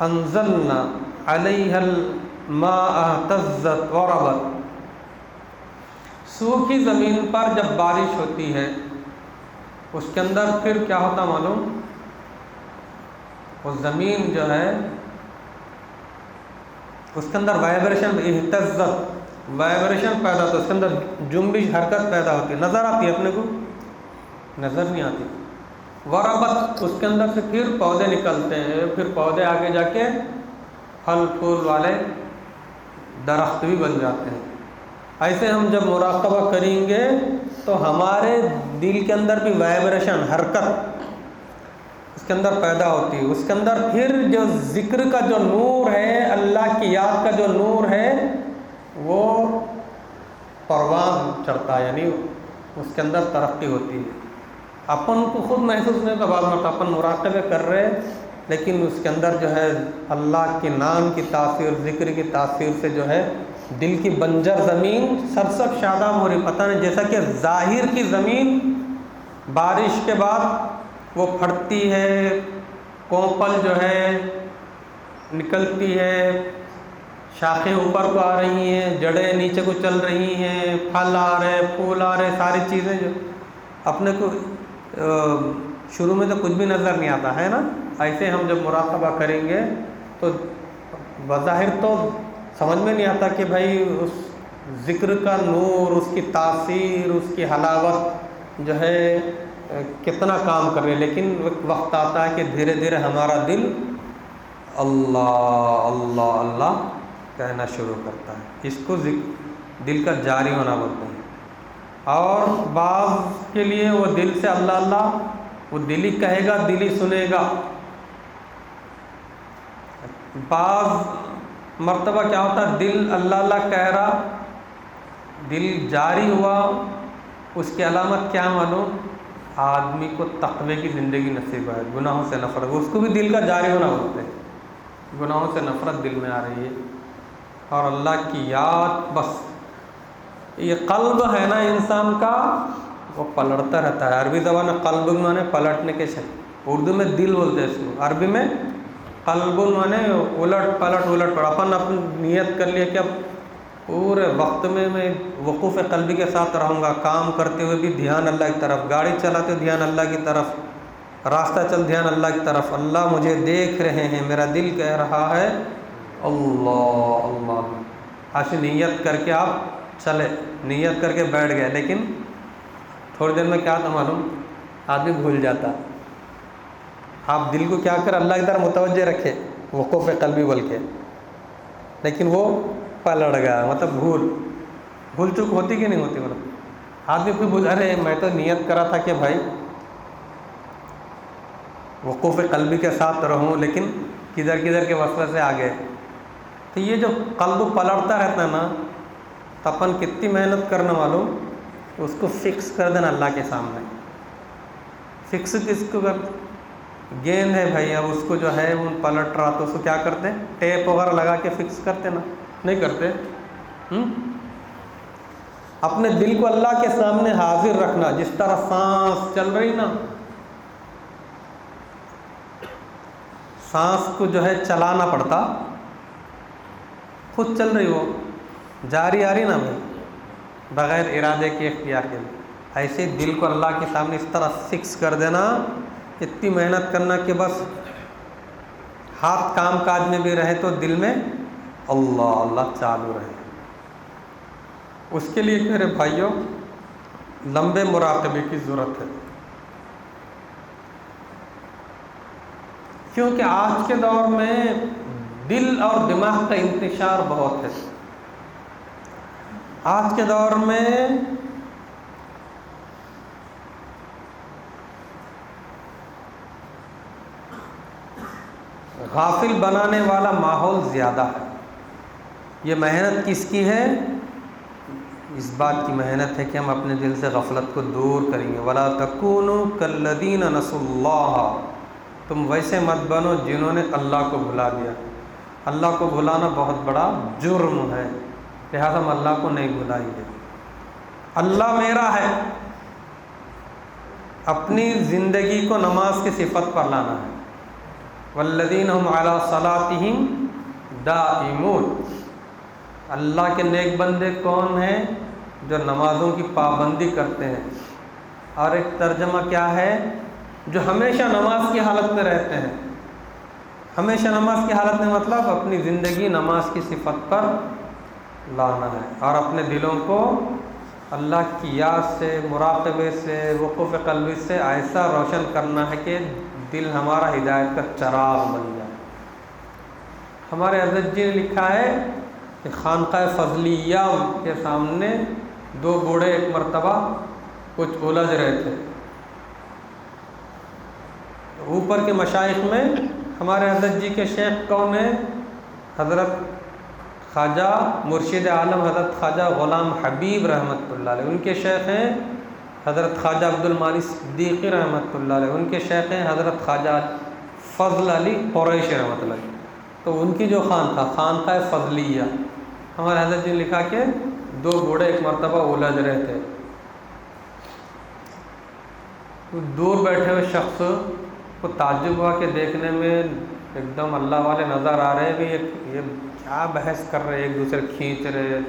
أَنزَلْنَا عَلَيْهَا الْمَاءَ اهْتَزَّتْ وَرَبَتْ. سوکھی زمین پر جب بارش ہوتی ہے اس کے اندر پھر کیا ہوتا معلوم, وہ زمین جو ہے اس کے اندر وائبریشن, اہتزت, وائبریشن پیدا ہوتا ہے, اس کے اندر جنبش, حرکت پیدا ہوتی ہے. نظر آتی ہے اپنے کو, نظر نہیں آتی. وربت, اس کے اندر سے پھر پودے نکلتے ہیں, پھر پودے آگے جا کے پھل پھول والے درخت بھی بن جاتے ہیں. ایسے ہم جب مراقبہ کریں گے تو ہمارے دل کے اندر بھی وائبریشن, حرکت اس کے اندر پیدا ہوتی ہے. اس کے اندر پھر جو ذکر کا جو نور ہے, اللہ کی یاد کا جو نور ہے, وہ پروان چڑھتا ہے, یعنی اس کے اندر ترقی ہوتی ہے. اپن کو خود محسوس نہیں ہوتا, بعض مرتبہ اپن مراقبے کر رہے لیکن اس کے اندر جو ہے اللہ کے نام کی تاثیر, ذکر کی تاثیر سے جو ہے دل کی بنجر زمین سرسب شاداب ہو رہی. پتہ نہیں, جیسا کہ ظاہر کی زمین بارش کے بعد وہ پھٹتی ہے, کونپل جو ہے نکلتی ہے, شاخیں اوپر کو آ رہی ہیں, جڑیں نیچے کو چل رہی ہیں, پھل آ رہے, پھول آ رہے, ساری چیزیں جو اپنے کو شروع میں تو کچھ بھی نظر نہیں آتا ہے نا. ایسے ہم جب مراقبہ کریں گے تو بظاہر تو سمجھ میں نہیں آتا کہ بھائی اس ذکر کا نور, اس کی تاثیر, اس کی حلاوت جو ہے کتنا کام کر رہے, لیکن وقت آتا ہے کہ دھیرے دھیرے ہمارا دل اللہ اللہ اللہ کہنا شروع کرتا ہے. اس کو دل کا جاری ہونا بولتے ہیں. اور بعض کے لیے وہ دل سے اللہ اللہ, وہ دل ہی کہے گا, دل ہی سنے گا. بعض مرتبہ کیا ہوتا ہے, دل اللہ اللہ کہہ رہا, دل جاری ہوا, اس کی علامت کیا معلوم, آدمی کو تقوی کی زندگی نصیب ہے, گناہوں سے نفرت. اس کو بھی دل کا جاری ہونا بولتے ہیں. گناہوں سے نفرت دل میں آ رہی ہے اور اللہ کی یاد. بس یہ قلب ہے نا انسان کا, وہ پلٹتا رہتا ہے. عربی زبان میں قلب مانے پلٹنے کے شکل, اردو میں دل بولتے ہیں اس کو, عربی میں قلب مانے الٹ پلٹ الٹ پلٹ. اپنی نیت کر لیا کہ اب پورے وقت میں وقوف قلبی کے ساتھ رہوں گا, کام کرتے ہوئے بھی دھیان اللہ کی طرف, گاڑی چلاتے ہوئے دھیان اللہ کی طرف, راستہ چل دھیان اللہ کی طرف. اللہ مجھے دیکھ رہے ہیں, میرا دل کہہ رہا ہے اللہ اللہ. ایسی نیت کر کے آپ چلے, نیت کر کے بیٹھ گئے, لیکن تھوڑی دیر میں کیا تھا معلوم, آدمی بھول جاتا. آپ دل کو کیا کر اللہ کی طرف متوجہ رکھے, وقوف قلبی بول کے, لیکن وہ پلٹ گیا. مطلب بھول چک ہوتی کہ نہیں ہوتی, مطلب آدمی کوئی بول, ارے میں تو نیت کرا تھا کہ بھائی وقوف قلبی کے ساتھ رہوں, لیکن کدھر کے وسوسے سے آ گئے. تو یہ جو قلب پلٹتا رہتا ہے نا, تو اپن کتنی محنت کرنا معلوم, اس کو فکس کر دینا اللہ کے سامنے. فکس کس کو کر, گیند ہے بھائی, اب اس کو جو ہے وہ پلٹ رہا تو اس کو کیا کرتے, ٹیپ وغیرہ لگا کے فکس کرتے نا, نہیں کرتے. اپنے دل کو اللہ کے سامنے حاضر رکھنا. جس طرح سانس چل رہی نا, سانس کو جو ہے چلانا پڑتا, خود چل رہی, وہ جاری آ رہی نا بھائی, بغیر ارادے کے, اختیار کے. ایسے دل کو اللہ کے سامنے اس طرح فکس کر دینا, اتنی محنت کرنا کہ بس ہاتھ کام کاج میں بھی رہے تو دل میں اللہ اللہ چالو رہے. اس کے لیے میرے بھائیوں لمبے مراقبے کی ضرورت ہے، کیونکہ آج کے دور میں دل اور دماغ کا انتشار بہت ہے. آج کے دور میں غافل بنانے والا ماحول زیادہ ہے. یہ محنت کس کی ہے؟ اس بات کی محنت ہے کہ ہم اپنے دل سے غفلت کو دور کریں گے. وَلَا تَكُونُوا كَالَّذِينَ نَسُوا اللَّهَ، تم ویسے مت بنو جنہوں نے اللہ کو بھلا دیا. اللہ کو بھلانا بہت بڑا جرم ہے، لہذا ہم اللہ کو نہیں بھلائیں گے. اللہ میرا ہے، اپنی زندگی کو نماز کی صفت پر لانا ہے. وَالَّذِينَ هُمْ عَلَىٰ صَلَاتِهِمْ دَائِمُونَ. اللہ کے نیک بندے کون ہیں؟ جو نمازوں کی پابندی کرتے ہیں. اور ایک ترجمہ کیا ہے؟ جو ہمیشہ نماز کی حالت میں رہتے ہیں. ہمیشہ نماز کی حالت میں مطلب اپنی زندگی نماز کی صفت پر لانا ہے، اور اپنے دلوں کو اللہ کی یاد سے، مراقبے سے، وقوف قلبی سے ایسا روشن کرنا ہے کہ دل ہمارا ہدایت کا چراغ بن جائے. ہمارے حضرت جی نے لکھا ہے کہ خانقاہ فضلیہ کے سامنے دو بوڑھے ایک مرتبہ کچھ الجھ رہے تھے. اوپر کے مشائخ میں ہمارے حضرت جی کے شیخ کون ہیں؟ حضرت خواجہ مرشد عالم حضرت خواجہ غلام حبیب رحمۃ اللہ علیہ. ان کے شیخ ہیں حضرت خواجہ عبد المانی صدیقی رحمۃ اللہ علیہ. ان کے شیخ ہیں حضرت خواجہ فضل علی قریشی رحمۃ اللہ علیہ. تو ان کی جو خانقاہ فضلیہ، ہمارے حضرت جی نے لکھا کہ دو بوڑھے ایک مرتبہ الجھ رہے تھے. دور بیٹھے ہوئے شخص کو تعجب ہوا کہ دیکھنے میں ایک دم اللہ والے نظر آ رہے بھی، یہ کیا بحث کر رہے، ایک دوسرے کھینچ رہے،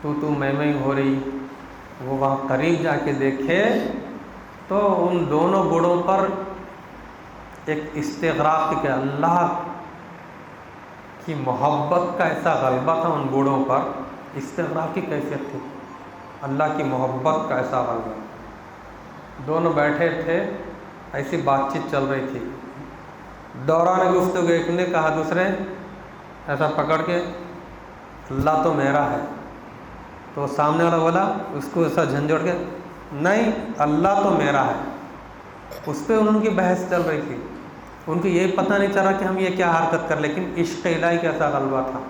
تو میں ہو رہی. وہ وہاں قریب جا کے دیکھے تو ان دونوں بوڑھوں پر ایک استغراق کہ اللہ کی محبت کا ایسا غلبہ تھا ان بوڑھوں پر. استغراق کی کیفیت تھی، اللہ کی محبت کا ایسا غلبہ. دونوں بیٹھے تھے، ایسی بات چیت چل رہی تھی. دوران گفتگو ایک نے کہا دوسرے ایسا پکڑ کے اللہ تو میرا ہے. تو سامنے والا بولا اس کو ایسا جھنجھوڑ کے نہیں اللہ تو میرا ہے. اس پہ ان کی بحث چل رہی تھی. ان کو یہ پتہ نہیں چلا کہ ہم یہ کیا حرکت کر، لیکن عشق الہی کا ایسا غلبہ تھا.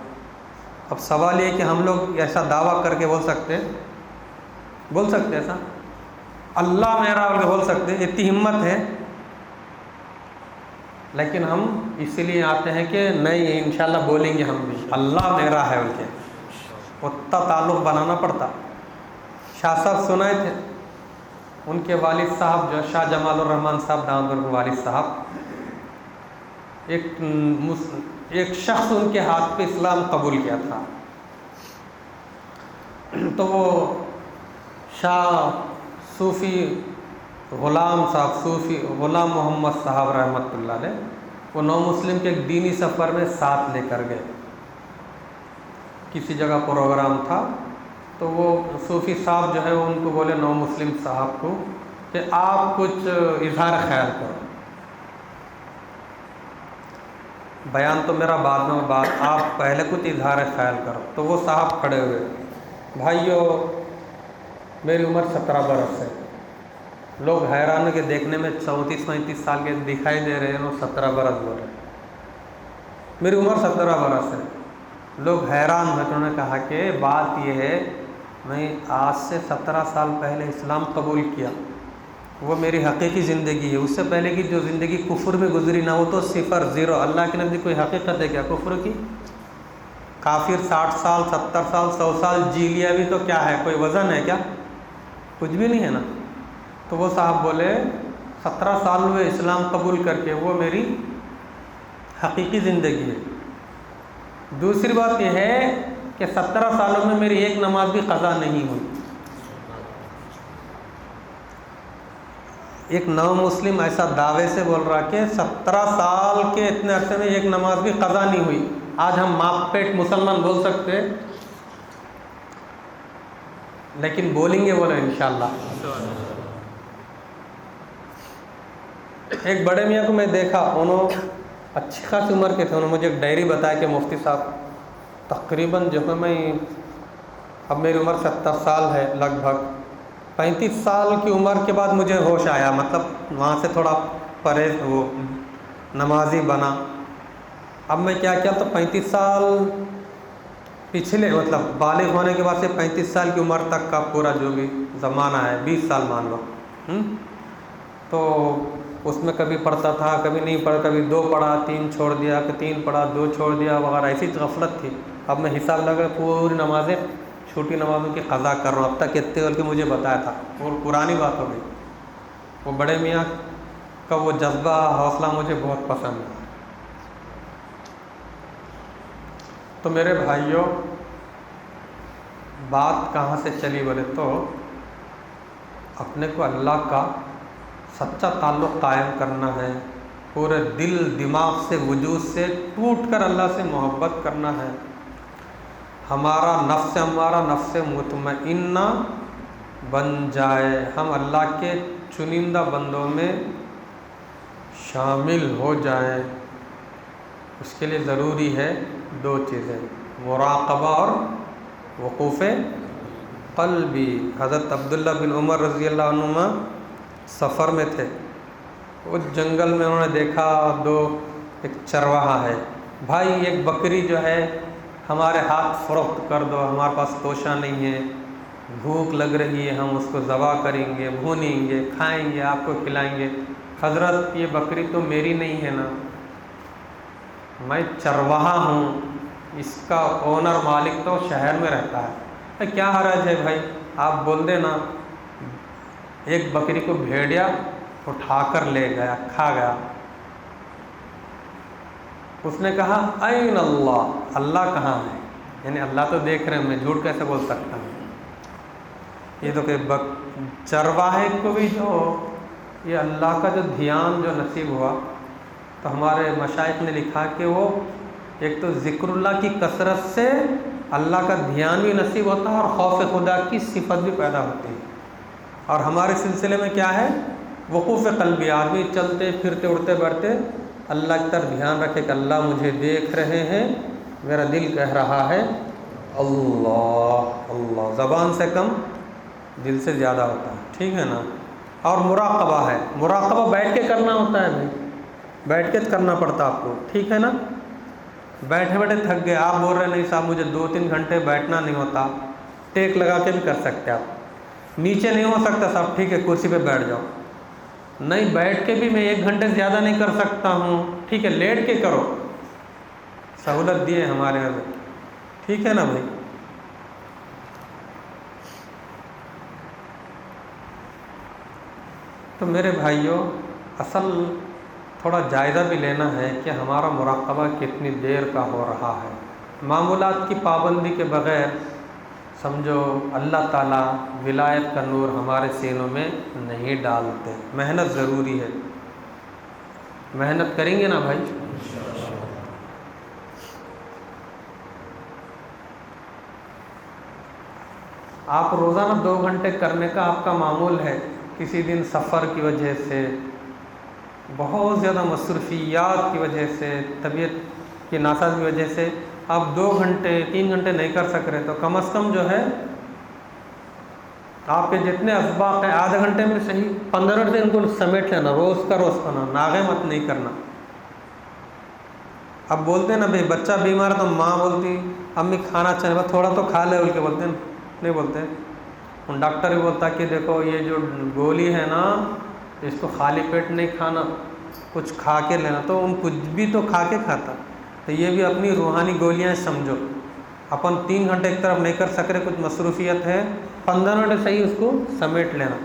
اب سوال یہ کہ ہم لوگ ایسا دعویٰ کر کے بول سکتے ایسا اللہ میرا بول کے بول سکتے، اتنی ہمت ہے. لیکن ہم اسی لیے آتے ہیں کہ نہیں انشاءاللہ بولیں گے ہم بھی اللہ میرا ہے. ان کے اتنا تعلق بنانا پڑتا. شاہ صاحب سنائے تھے، ان کے والد صاحب جو شاہ جمال الرحمن صاحب دامدر کے والد صاحب، ایک شخص ان کے ہاتھ پہ اسلام قبول کیا تھا. تو وہ شاہ صوفی غلام صاحب، صوفی غلام محمد صاحب رحمۃ اللہ علیہ، وہ نو مسلم کے ایک دینی سفر میں ساتھ لے کر گئے. کسی جگہ پروگرام تھا تو وہ صوفی صاحب جو ہے ان کو بولے نو مسلم صاحب کو کہ آپ کچھ اظہار خیال کرو. بیان تو میرا بعد میں، بات آپ پہلے کچھ اظہار خیال کرو. تو وہ صاحب کھڑے ہوئے، بھائیو میری عمر 17 برس ہے. لوگ حیران کے دیکھنے میں 34-35 سال کے دکھائی دے رہے ہیں، وہ 17 برس بول رہے. میری عمر 17 برس ہے. لوگ حیران ہوئے. تو انہوں نے کہا کہ بات یہ ہے میں آج سے 17 سال پہلے اسلام قبول کیا، وہ میری حقیقی زندگی ہے. اس سے پہلے کی جو زندگی کفر میں گزری نا، وہ تو 0 0. اللہ کے نزدیک کوئی حقیقت ہے کیا کفر کی؟ کافر 60 سال 70 سال 100 سال جی لیا بھی تو کیا ہے، کوئی وزن ہے کیا؟ کچھ بھی نہیں ہے نا. تو وہ صاحب بولے 17 سال ہوئے اسلام قبول کر کے، وہ میری حقیقی زندگی ہے. دوسری بات یہ ہے کہ 17 سالوں میں میری ایک نماز بھی قضا نہیں ہوئی. ایک نو مسلم ایسا دعوے سے بول رہا کہ 17 سال کے اتنے عرصے میں ایک نماز بھی قضا نہیں ہوئی. آج ہم ماپ پیٹ مسلمان بول سکتے لیکن بولیں گے بولے انشاءاللہ. ایک بڑے میاں کو میں دیکھا، انہوں اچھی خاصی عمر کے تھے. انہوں نے مجھے ایک ڈائری بتایا کہ مفتی صاحب تقریباً جو ہے میں اب میری عمر 70 سال ہے لگ بھگ، 35 سال کی عمر کے بعد مجھے ہوش آیا، مطلب وہاں سے تھوڑا پرہیز وہ نمازی بنا. اب میں کیا تو 35 سال پچھلے مطلب بالغ ہونے کے بعد سے 35 سال کی عمر تک کا پورا جو بھی زمانہ ہے 20 سال مان لو، تو اس میں کبھی پڑھتا تھا کبھی نہیں پڑھا، کبھی 2 پڑھا 3 چھوڑ دیا، کہ 3 پڑھا 2 چھوڑ دیا وغیرہ، ایسی غفلت تھی. اب میں حساب لگا پوری نمازیں چھوٹی نمازوں کی قضا کر رہا ہوں اب تک اتنے بول کے مجھے بتایا تھا، اور پرانی بات ہو گئی. وہ بڑے میاں کا وہ جذبہ حوصلہ مجھے بہت پسند ہے. تو میرے بھائیوں، بات کہاں سے چلی بولے تو اپنے کو اللہ کا سچا تعلق قائم کرنا ہے، پورے دل دماغ سے وجود سے ٹوٹ کر اللہ سے محبت کرنا ہے. ہمارا نفس امارہ نفس مطمئنہ بن جائے، ہم اللہ کے چنندہ بندوں میں شامل ہو جائیں. اس کے لیے ضروری ہے 2 چیزیں، مراقبہ اور وقوف قلبی. حضرت عبداللہ بن عمر رضی اللہ عنہما سفر میں تھے، اس جنگل میں انہوں نے دیکھا ایک چرواہا ہے. بھائی ایک بکری جو ہے ہمارے ہاتھ فروخت کر دو، ہمارے پاس توشہ نہیں ہے، بھوک لگ رہی ہے، ہم اس کو ذبح کریں گے، بھونیں گے، کھائیں گے، آپ کو کھلائیں گے. حضرت یہ بکری تو میری نہیں ہے نا، میں چرواہا ہوں، اس کا اونر مالک تو شہر میں رہتا ہے، کیا حرج ہے بھائی، آپ بول دیں نا. ایک بکری کو بھیڑیا اٹھا کر لے گیا، کھا گیا. اس نے کہا این اللہ، اللہ کہاں ہے؟ یعنی اللہ تو دیکھ رہے ہیں، میں جھوٹ کیسے بول سکتا ہوں. یہ تو کہ چرواہے کو بھی جو یہ اللہ کا جو دھیان جو نصیب ہوا، تو ہمارے مشائخ نے لکھا کہ وہ ایک تو ذکر اللہ کی کثرت سے اللہ کا دھیان بھی نصیب ہوتا ہے اور خوف خدا کی صفت بھی پیدا ہوتی ہے. اور ہمارے سلسلے میں کیا ہے؟ وقوف قلبی. آدمی چلتے پھرتے اڑتے بیٹھتے اللہ کی طرف دھیان رکھے کہ اللہ مجھے دیکھ رہے ہیں، میرا دل کہہ رہا ہے اللہ اللہ. زبان سے کم دل سے زیادہ ہوتا ہے، ٹھیک ہے نا. اور مراقبہ ہے، مراقبہ بیٹھ کے کرنا ہوتا ہے بھائی، بیٹھ کے کرنا پڑتا آپ کو، ٹھیک ہے نا. بیٹھے بیٹھے تھک گئے، آپ بول رہے نہیں صاحب مجھے 2-3 گھنٹے بیٹھنا نہیں ہوتا، ٹیک لگا کے بھی کر سکتے آپ. نیچے نہیں ہو سکتا صاحب، ٹھیک ہے کرسی پہ بیٹھ جاؤ. نہیں بیٹھ کے بھی میں 1 گھنٹے سے زیادہ نہیں کر سکتا ہوں، ٹھیک ہے لیٹ کے کرو، سہولت دی ہے ہمارے یہاں، ٹھیک ہے نا بھائی. تو میرے بھائیوں، اصل تھوڑا جائزہ بھی لینا ہے کہ ہمارا مراقبہ کتنی دیر کا ہو رہا ہے. معمولات کی پابندی کے بغیر سمجھو اللہ تعالیٰ ولایت کا نور ہمارے سینوں میں نہیں ڈالتے. محنت ضروری ہے، محنت کریں گے نا بھائی. آپ روزانہ 2 گھنٹے کرنے کا آپ کا معمول ہے، کسی دن سفر کی وجہ سے، بہت زیادہ مصروفیات کی وجہ سے، طبیعت کی ناساز کی وجہ سے آپ 2 گھنٹے 3 گھنٹے نہیں کر سک رہے، تو کم از کم جو ہے آپ کے جتنے اسباق ہیں آدھے گھنٹے میں صحیح 15 منٹ سے ان کو سمیٹ لینا، روز کا روز کھانا، ناغے مت نہیں کرنا. اب بولتے ہیں نا بھائی بچہ بیمار ہے تو ماں بولتی امی کھانا چاہیے بس تھوڑا تو کھا لے بول کے بولتے ہیں، نہیں بولتے. ڈاکٹر بھی بولتا کہ دیکھو یہ جو گولی ہے نا اس کو خالی پیٹ نہیں کھانا، کچھ کھا کے لینا. تو ان کچھ بھی تو کھا کے کھاتا. تو یہ بھی اپنی روحانی گولیاں سمجھو. اپن 3 گھنٹے ایک طرف نہیں کر سک رہے، کچھ مصروفیت ہے، 15 منٹ صحیح اس کو سمیٹ لینا.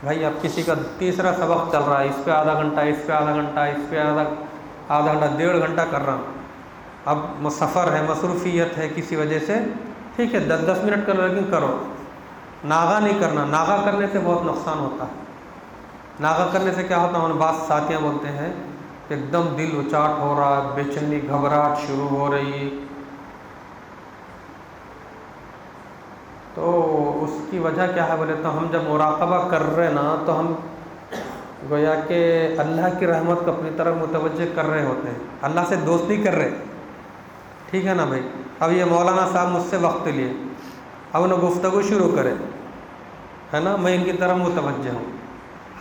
بھائی اب کسی کا تیسرا سبق چل رہا ہے، اس پہ آدھا گھنٹہ، اس پہ آدھا گھنٹہ، اس پہ آدھا گھنٹہ، 1.5 گھنٹہ کر رہا ہوں. اب سفر ہے، مصروفیت ہے کسی وجہ سے، ٹھیک ہے 10 منٹ کرو لیکن کرو، ناغا نہیں کرنا. ناغا کرنے سے بہت نقصان ہوتا ہے. ناغہ کرنے سے کیا ہوتا ہے؟ بعض ساتھیاں بولتے ہیں کہ ایک دم دل اچاٹ ہو رہا ہے، بے چینی گھبراہٹ شروع ہو رہی ہے، تو اس کی وجہ کیا ہے بولے تو ہم جب مراقبہ کر رہے نا تو ہم گویا کہ اللہ کی رحمت کو اپنی طرف متوجہ کر رہے ہوتے ہیں، اللہ سے دوستی کر رہے، ٹھیک ہے نا بھائی؟ اب یہ مولانا صاحب مجھ سے وقت لیے، اب انہیں گفتگو شروع کرے، ہے نا، میں ان کی طرف متوجہ ہوں۔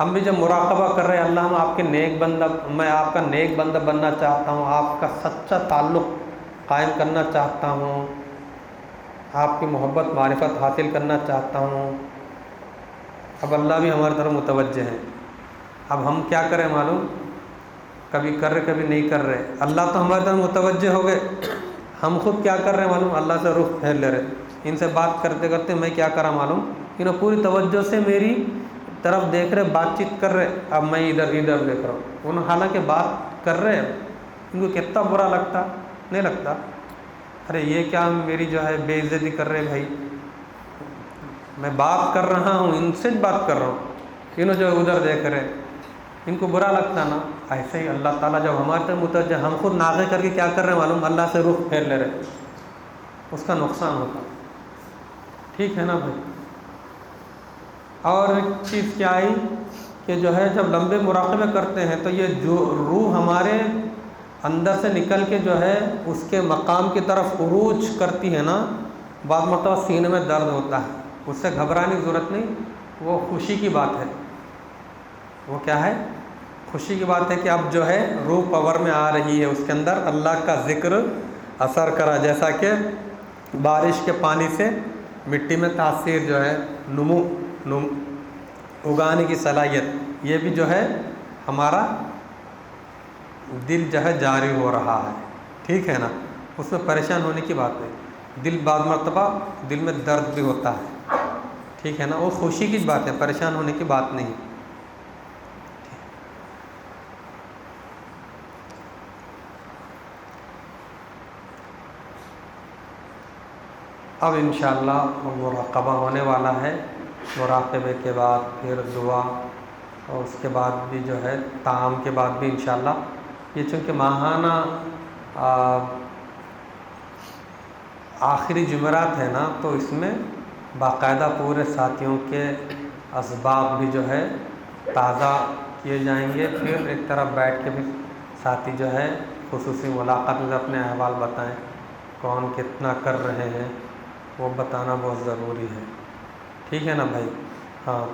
ہم بھی جب مراقبہ کر رہے ہیں، اللہ میں آپ کے نیک بندہ، میں آپ کا نیک بندہ بننا چاہتا ہوں، آپ کا سچا تعلق قائم کرنا چاہتا ہوں، آپ کی محبت معرفت حاصل کرنا چاہتا ہوں، اب اللہ بھی ہماری طرف متوجہ ہے۔ اب ہم کیا کریں معلوم؟ کبھی کر رہے کبھی نہیں کر رہے، اللہ تو ہماری طرف متوجہ ہو گئے، ہم خود کیا کر رہے ہیں معلوم؟ اللہ سے رخ پھیر لے رہے۔ ان سے بات کرتے کرتے میں کیا کرا معلوم؟ انہوں پوری توجہ سے میری طرف دیکھ رہے، بات چیت کر رہے، اب میں ادھر دیکھ رہا ہوں، انہوں حالانکہ بات کر رہے، ان کو کتنا برا لگتا نہیں لگتا؟ ارے یہ کیا میری جو ہے بے عزتی کر رہے بھائی، میں بات کر رہا ہوں، ان سے بات کر رہا ہوں، انہوں جو ادھر دیکھ رہے، ان کو برا لگتا نا؟ ایسے ہی اللہ تعالیٰ جب ہمارے طرف متوجہ، ہم خود ناغے کر کے کیا کر رہے ہیں معلوم؟ اللہ سے رخ پھیر لے رہے، اس کا نقصان ہوتا، ٹھیک ہے نا بھائی؟ اور ایک چیز کیا آئی کہ جو ہے جب لمبے مراقبے کرتے ہیں تو یہ جو روح ہمارے اندر سے نکل کے جو ہے اس کے مقام کی طرف عروج کرتی ہے نا، بعض مرتبہ سینے میں درد ہوتا ہے، اس سے گھبرانے کی ضرورت نہیں، وہ خوشی کی بات ہے۔ وہ کیا ہے؟ خوشی کی بات ہے کہ اب جو ہے روح پاور میں آ رہی ہے، اس کے اندر اللہ کا ذکر اثر کرا، جیسا کہ بارش کے پانی سے مٹی میں تاثیر جو ہے نمو اگانے کی صلاحیت، یہ بھی جو ہے ہمارا دل جو ہے جاری ہو رہا ہے، ٹھیک ہے نا؟ اس میں پریشان ہونے کی بات نہیں، دل بعض مرتبہ دل میں درد بھی ہوتا ہے، ٹھیک ہے نا؟ وہ خوشی کی بات ہے، پریشان ہونے کی بات نہیں۔ اب انشاءاللہ مراقبہ ہونے والا ہے، مراقبے کے بعد پھر دعا، اور اس کے بعد بھی جو ہے طعام کے بعد بھی انشاءاللہ، یہ چونکہ ماہانہ آخری جمعرات ہے نا، تو اس میں باقاعدہ پورے ساتھیوں کے اسباب بھی جو ہے تازہ کیے جائیں گے، پھر ایک طرف بیٹھ کے بھی ساتھی جو ہے خصوصی ملاقات میں اپنے احوال بتائیں، کون کتنا کر رہے ہیں، وہ بتانا بہت ضروری ہے، ٹھیک ہے نا بھائی؟ ہاں،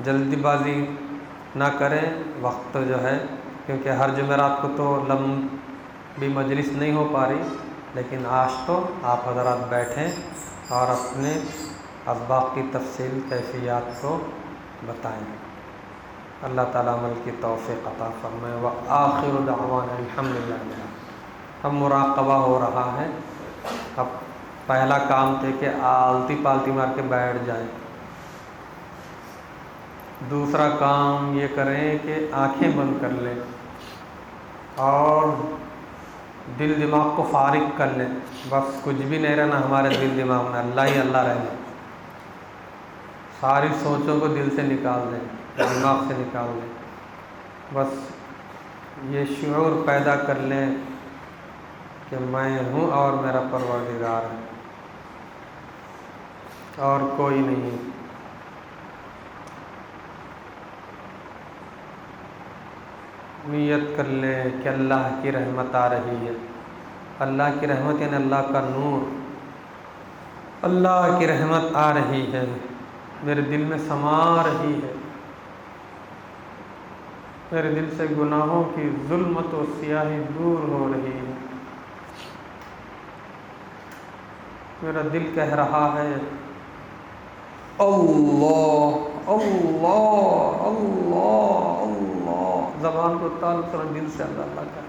جلدی بازی نہ کریں، وقت جو ہے، کیونکہ ہر جمعرات کو تو لمبی مجلس نہیں ہو پا رہی، لیکن آج تو آپ حضرات بیٹھیں اور اپنے اسباق کی تفصیل کیفیات کو بتائیں۔ اللہ تعالیٰ عمل کی توفیق عطا فرمائے۔ وآخر دعوانا الحمدللہ۔ اب مراقبہ ہو رہا ہے، اب پہلا کام تھے کہ آلتی پالتی مار کے بیٹھ جائیں، دوسرا کام یہ کریں کہ آنکھیں بند کر لیں اور دل دماغ کو فارغ کر لیں، بس کچھ بھی نہیں رہنا ہمارے دل دماغ میں، اللہ ہی اللہ رہنا، ساری سوچوں کو دل سے نکال دیں، دماغ سے نکال دیں، بس یہ شعور پیدا کر لیں کہ میں ہوں اور میرا پروردگار ہے اور کوئی نہیں۔ نیت کر لیں کہ اللہ کی رحمت آ رہی ہے، اللہ کی رحمت یعنی اللہ کا نور، اللہ کی رحمت آ رہی ہے، میرے دل میں سما رہی ہے، میرے دل سے گناہوں کی ظلمت و سیاہی دور ہو رہی ہے، میرا دل کہہ رہا ہے اللہ اللہ اللہ اللہ، زبان کو تعلق کریں، دل سے اللہ اللہ کا۔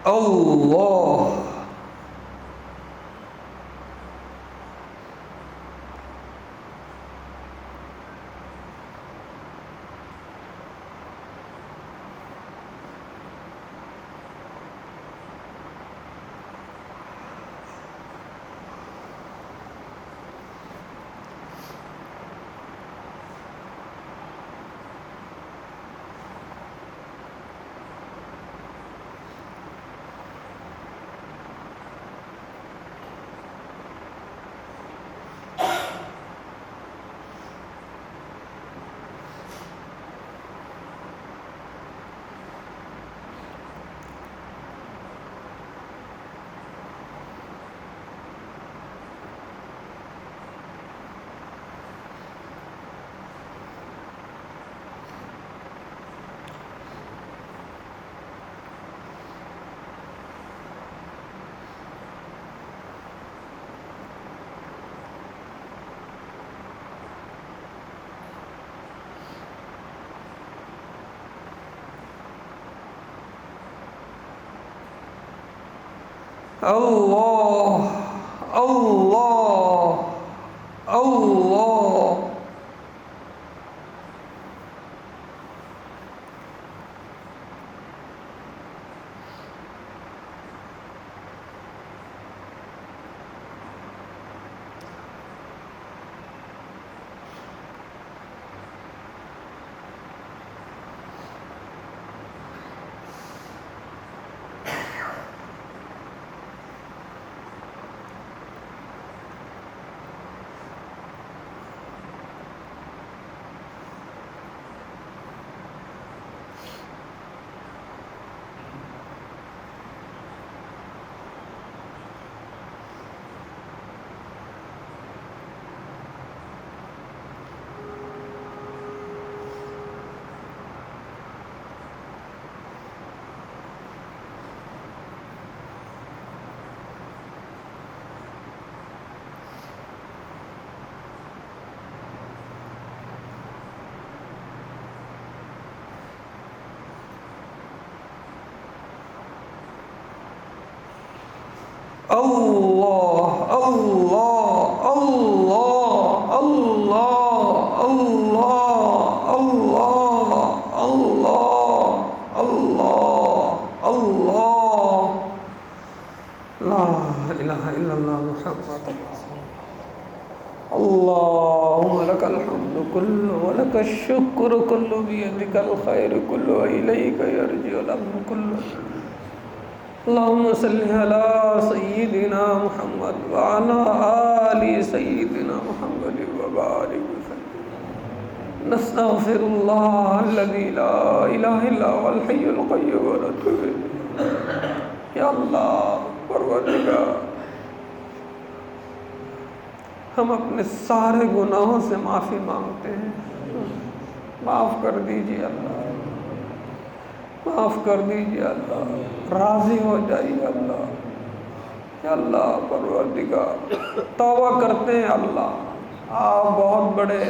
اللہ اللہ اللہ اللہ اللہ اللہ اللہ اللہ اللہ اللہ اللہ اللہ اللہ لا الہ الا اللہ محمد اللہم لک الحمد کلہ ولک الشکر کلہ بیدک الخیر کلہ الیک یرجع الامر کلہ اللہم صلی علی سیدنا محمد وعلی آل سیدنا محمد وبارک وسلم نستغفر اللہ الذی لا الہ الا هو الحی القیوم ونتوب الیہ یا اللہ پروردگار ہم اپنے سارے گناہوں سے معافی مانگتے ہیں، معاف کر دیجیے اللہ، معاف کر دیجیے اللہ، راضی ہو جائیے اللہ، یا اللہ پروردگار توبہ کرتے ہیں اللہ، آپ بہت بڑے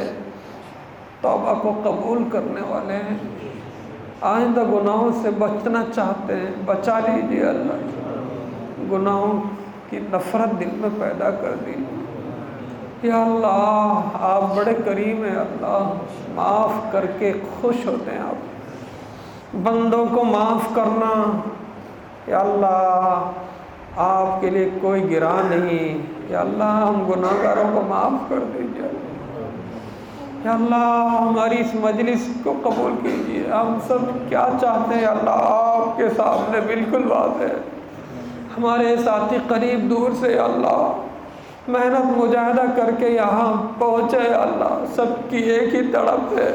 توبہ کو قبول کرنے والے ہیں، آئندہ گناہوں سے بچنا چاہتے ہیں، بچا لیجیے اللہ، گناہوں کی نفرت دل میں پیدا کر دیجیے یا اللہ، آپ بڑے کریم ہیں اللہ، معاف کر کے خوش ہوتے ہیں آپ، بندوں کو معاف کرنا یا اللہ آپ کے لیے کوئی گراں نہیں، یا اللہ ہم گناہگاروں کو معاف کر دیجیے یا اللہ، ہماری اس مجلس کو قبول کیجیے، ہم سب کیا چاہتے ہیں اللہ آپ کے سامنے بالکل واضح ہے، ہمارے ساتھی قریب دور سے یا اللہ محنت مجاہدہ کر کے یہاں پہنچے اللہ، سب کی ایک ہی تڑپ ہے،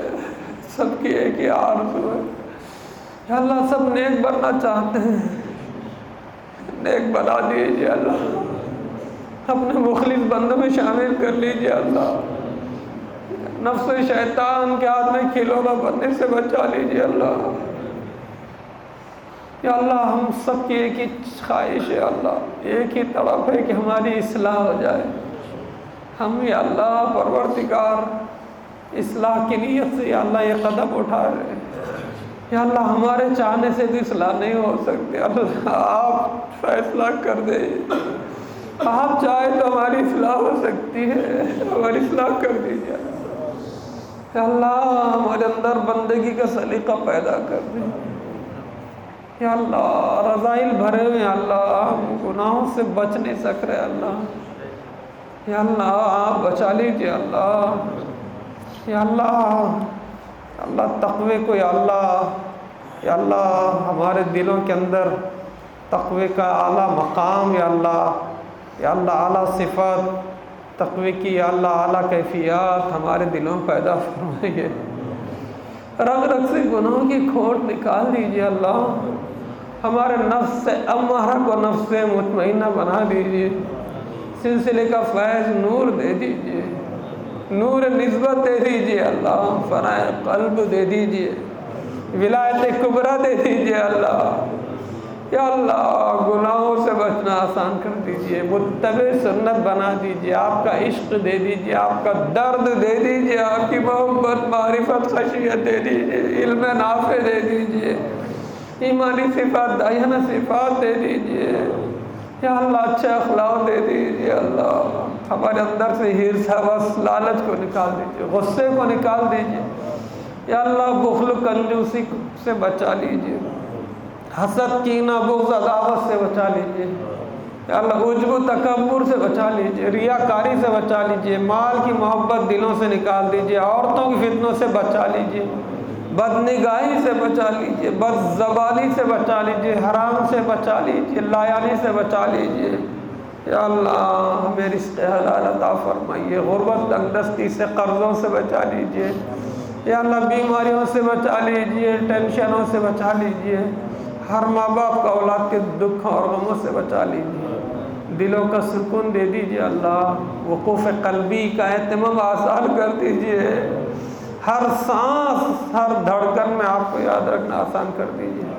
سب کی ایک ہی آرزو ہے یا اللہ، سب نیک بننا چاہتے ہیں، نیک بنا دیجیے اللہ، اپنے مخلص بندوں میں شامل کر لیجیے اللہ، نفس شیطان کے ہاتھ میں کھلونا بننے سے بچا لیجیے اللہ یا اللہ، ہم سب کی ایک ہی خواہش ہے اللہ، ایک ہی طلب ہے کہ ہماری اصلاح ہو جائے، ہم یا اللہ پروردگار اصلاح کی نیت سے یا اللہ یہ قدم اٹھا رہے ہیں یا اللہ، ہمارے چاہنے سے بھی اصلاح نہیں ہو سکتے، اللہ آپ فیصلہ کر دیں، آپ چاہے تو ہماری اصلاح ہو سکتی ہے، ہماری اصلاح کر دیجیے یا اللہ، ہمارے اندر بندگی کا سلیقہ پیدا کر دیں یا اللہ، رذائل بھرے ہوئے اللہ، ہم گناہوں سے بچ نہیں سک رہے اللہ یا اللہ، آپ بچا لیجیے اللہ یا اللہ، اللہ تقوی کو یا اللہ ہمارے دلوں کے اندر تقوی کا اعلیٰ مقام یا اللہ اعلیٰ صفات تقوی کی یا اللہ اعلیٰ کیفیات ہمارے دلوں میں پیدا فرمائیے، رگ رگ سے گناہوں کی کھوٹ نکال دیجیے اللہ، ہمارے نفس سے امارہ کو نفس سے مطمئنہ بنا دیجیے، سلسلے کا فیض نور دے دیجیے، نور نسبت دے دیجیے اللہ، فنائے قلب دے دیجیے، ولایت کبریٰ دے دیجیے اللہ یا اللہ، گناہوں سے بچنا آسان کر دیجیے، متبع سنت بنا دیجیے، آپ کا عشق دے دیجیے، آپ کا درد دے دیجیے، آپ کی محبت معرفت خشیت دے دیجیے، علم نافع دے دیجیے، ایمانی صفات دائنہ صفات دے دیجیے یا اللہ، اچھے اخلاق دے دیجیے اللہ، ہمارے اندر سے حرص ہوس لالچ کو نکال دیجیے، غصے کو نکال دیجیے یا اللہ، بخل و کنجوسی سے بچا لیجیے، حسد کینہ بغض عداوت سے بچا لیجیے یا اللہ، عجب و تکبر سے بچا لیجیے، ریاکاری سے بچا لیجیے، مال کی محبت دلوں سے نکال دیجیے، عورتوں کی فتنوں سے بچا لیجیے، بد نگاہی سے بچا لیجیے، بد زبانی سے بچا لیجیے، حرام سے بچا لیجیے، لایانی سے بچا لیجیے یا اللہ، ہمیں رزق حلال عطا فرمائیے، غربت تنگدستی سے قرضوں سے بچا لیجیے یا اللہ، بیماریوں سے بچا لیجیے، ٹینشنوں سے بچا لیجیے، ہر ماں باپ کا اولاد کے دکھ اور غموں سے بچا لیجیے، دلوں کا سکون دے دیجیے اللہ، وقوف قلبی کا اہتمام آسان کر دیجیے، ہر سانس ہر دھڑکن میں آپ کو یاد رکھنا آسان کر دیجیے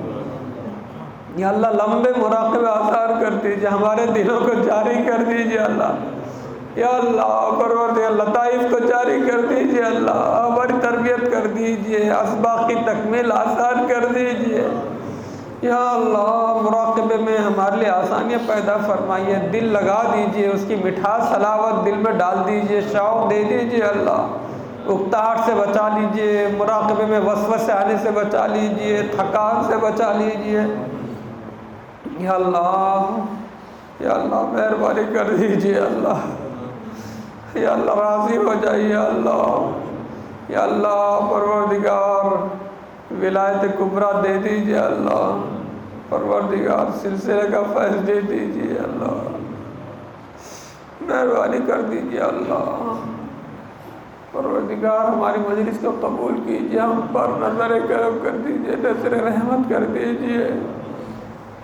یا اللہ، لمبے مراقبے آسان کر دیجیے، ہمارے دلوں کو جاری کر دیجیے اللہ یا اللہ، پروردگار لطائف کو جاری کر دیجیے اللہ، ہماری تربیت کر دیجیے، اسباق کی تکمیل آسان کر دیجیے یا اللہ مراقبے میں ہمارے لیے آسانیاں پیدا فرمائیے، دل لگا دیجئے، اس کی مٹھاس حلاوت دل میں ڈال دیجئے، شوق دے دیجئے اللہ، اکتاہٹ سے بچا لیجئے، مراقبے میں وسوسے آنے سے بچا لیجئے، تھکان سے بچا لیجئے۔ یا اللہ مہربانی کر دیجئے اللہ، یا اللہ راضی ہو جائیے اللہ، یا اللہ پروردگار ولایت کبریٰ دے دیجئے اللہ، پروردگار سلسلے کا فیض دے دیجئے اللہ، مہربانی کر دیجئے اللہ، پروردگار ہماری مجلس کو قبول کیجئے، ہم پر نظر کرم کر دیجئے، نظر رحمت کر دیجئے،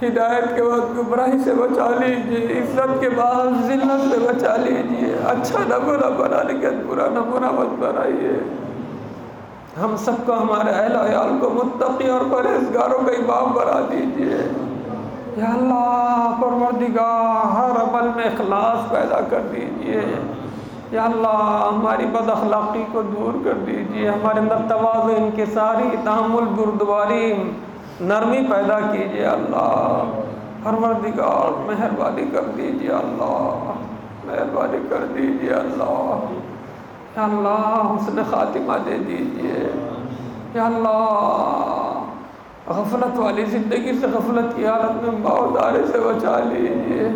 ہدایت کے وقت گمراہی سے بچا لیجئے، عزت کے بعد ذلت سے بچا لیجئے، اچھا نمونہ بنانے کے برا نمونہ مت بنائیے، ہم سب کو ہمارے اہل و عیال کو متقی اور پرہیزگاروں کا امام بنا دیجئے۔ یا اللہ پروردگار ہر عمل میں اخلاص پیدا کر دیجئے، یا اللہ ہماری بد اخلاقی کو دور کر دیجئے، ہمارے اندر تواضع، انکساری، تحمل، بردباری، نرمی پیدا کیجئے اللہ، پروردگار مہربانی کر دیجئے اللہ، مہربانی کر دیجئے اللہ، یا اللہ حسن خاتمہ دے دیجئے، یا اللہ غفلت والی زندگی سے، غفلت کی حالت میں موت آنے سے بچا لیجئے،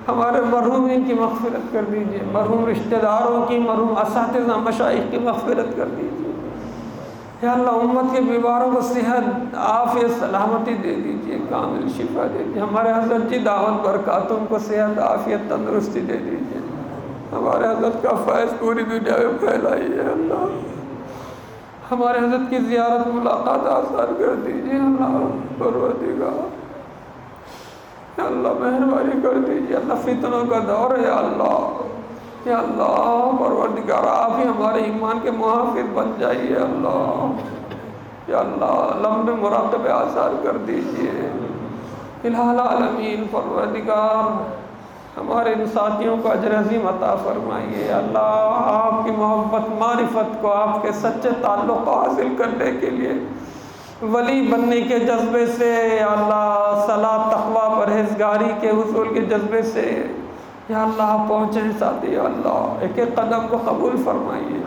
ہمارے مرحومین کی مغفرت کر دیجئے، مرحوم رشتہ داروں کی، مرحوم اساتذہ مشائخ کی مغفرت کر دیجئے، یا اللہ امت کے بیماروں کو صحت، عافیت، سلامتی دے دیجئے، کامل شفا دے دیجئے، ہمارے حضرت جی دعوت برکاتوں کو صحت، عافیت، تندرستی دے دیجئے، ہمارے حضرت کا فیض پوری دنیا میں پھیلائیے اللہ، ہمارے حضرت کی زیارت ملاقات آسان کر دیجئے اللہ، پروردگار یا اللہ مہربانی کر دیجئے اللہ، فتنوں کا دور ہے یا اللہ پروردگار آپ ہی ہمارے ایمان کے محافظ بن جائیے اللہ، یا اللہ لمبے مراقبے آسان کر دیجئے الہ العالمین، پروردگار ہمارے ان ساتھیوں کو اجر عظیم عطا فرمائیے اللہ، آپ کی محبت، معرفت کو، آپ کے سچے تعلق کو حاصل کرنے کے لیے ولی بننے کے جذبے سے یا اللہ، صلاح، تقویٰ، پرہیزگاری کے حصول کے جذبے سے یا اللہ پہنچیں ساتھی، یا اللہ ایک ایک قدم کو قبول فرمائیے،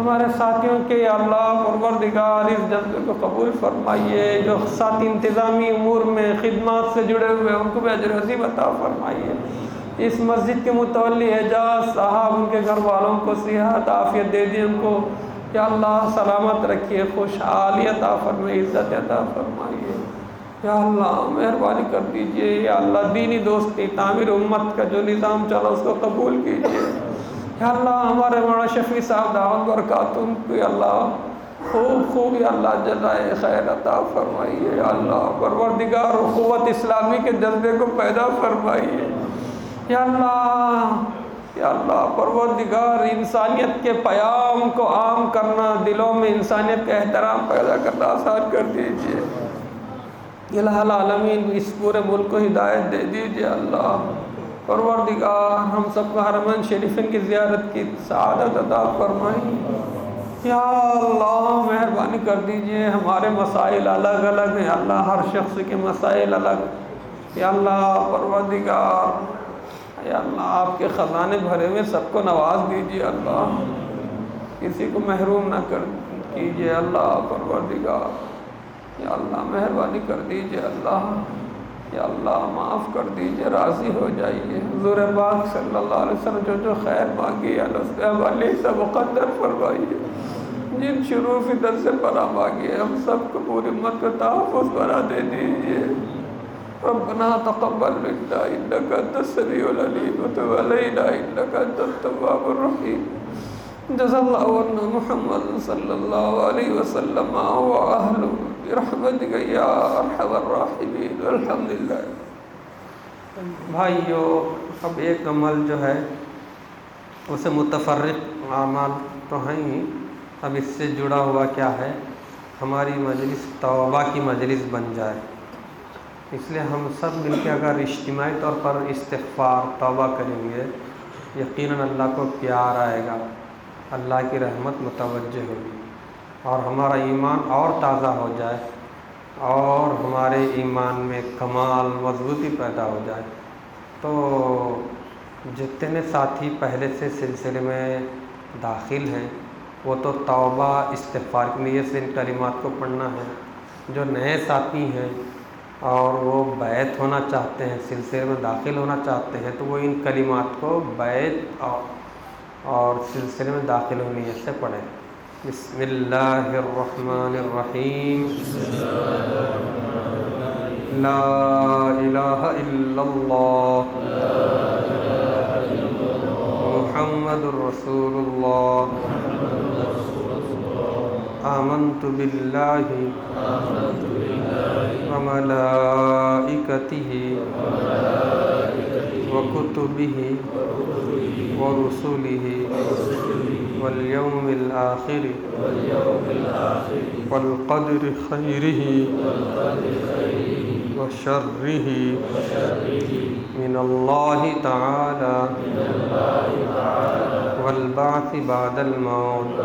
ہمارے ساتھیوں کے یا اللہ پروردگار اس جذبے کو قبول فرمائیے، جو ساتھی انتظامی امور میں خدمات سے جڑے ہوئے ان کو بھی اجر عظیم عطا فرمائیے، اس مسجد کے متولی اعجاز صاحب ان کے گھر والوں کو صحت، عافیت دے دیے، ان کو یا اللہ سلامت رکھیے، خوشحالی عطا فرمائیے، عزت عطا فرمائیے، یا اللہ مہربانی کر دیجئے، یا اللہ دینی دوستی، تعمیر امت کا جو نظام چلا اس کو قبول کیجئے، یا اللہ ہمارے مولانا شفیع صاحب دعوت برکاتوں کو یا اللہ خوب یا اللہ جزائے خیر عطا فرمائیے، یا اللہ پروردگار اخوت اسلامی کے جذبے کو پیدا فرمائیے، یا اللہ پروردگار انسانیت کے پیام کو عام کرنا، دلوں میں انسانیت کا احترام پیدا کرنا آسان کر دیجئے، الہ العالمین اس پورے ملک کو ہدایت دے دیجئے اللہ، پروردگار ہم سب کو حرمین شریفین کی زیارت کی سعادت عطا فرمائیں، یا اللہ مہربانی کر دیجئے، ہمارے مسائل الگ الگ ہیں اللہ، ہر شخص کے مسائل الگ، یا اللہ پروردگار یا اللہ آپ کے خزانے بھرے ہوئے سب کو نواز دیجئے اللہ، کسی کو محروم نہ کر کیجئے اللہ، پروردگار یا اللہ مہربانی کر دیجئے اللہ، یا اللہ معاف کر دیجئے، راضی ہو جائیے، حضور پاک صلی اللہ علیہ وسلم جو خیر مانگی علیہ سب مقدر فرمائیے، جن شروع فطر سے پناہ مانگی ہم سب کو پوری امت کو تحفظ بنا دے دیجئے، ربنا تقبل منا انك انت السميع العليم وتب علينا انك انت التواب الرحيم، جزا اللہ عنا محمد صلی اللہ علیہ وسلم واہلہ برحمتک یا ارحم الراحمین، الحمدللہ۔ بھائیو اب ایک عمل جو ہے اسے متفرق اعمال تو ہیں ہی، اب اس سے جڑا ہوا کیا ہے، ہماری مجلس توبہ کی مجلس بن جائے، اس لیے ہم سب مل کے اگر اجتماعی طور پر استغفار توبہ کریں گے، یقیناً اللہ کو پیار آئے گا، اللہ کی رحمت متوجہ ہوگی اور ہمارا ایمان اور تازہ ہو جائے اور ہمارے ایمان میں کمال مضبوطی پیدا ہو جائے، تو جتنے ساتھی پہلے سے سلسلے میں داخل ہیں وہ تو توبہ استغفار کی نیت سے ان کلمات کو پڑھنا ہے۔ جو نئے ساتھی ہیں اور وہ بیعت ہونا چاہتے ہیں، سلسلے میں داخل ہونا چاہتے ہیں، تو وہ ان کلمات کو بیعت اور سلسلے میں داخل ہونے نیت سے پڑھیں۔ بسم اللہ الرحمن الرحیم، لا الہ الا اللہ محمد الرسول اللہ، آمنت باللہ وملائکتہ وکتبہ ورسلہ والیوم الآخر والقدر خیرہ وشرہ من اللہ تعالی والبعث بعد الموت،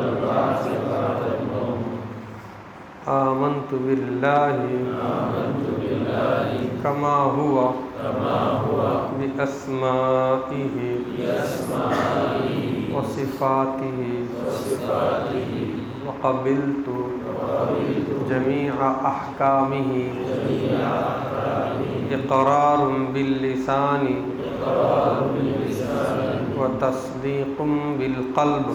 آمنت باللہ کما ہوا بأسمائہ وصفاتہ وقبلت جمیع احکامہ اقرار باللسان وتصدیق بالقلب،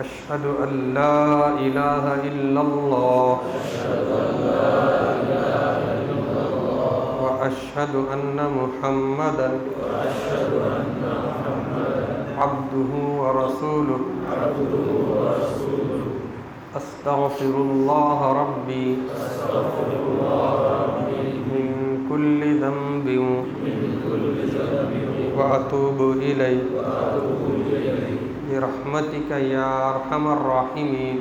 اشہد ان لا الہ الا اللہ واشہد ان محمدا عبدہ ورسولہ، استغفر اللہ ربی من کل ذنب واتوب الیہ برحمتک یا ارحم الراحمین،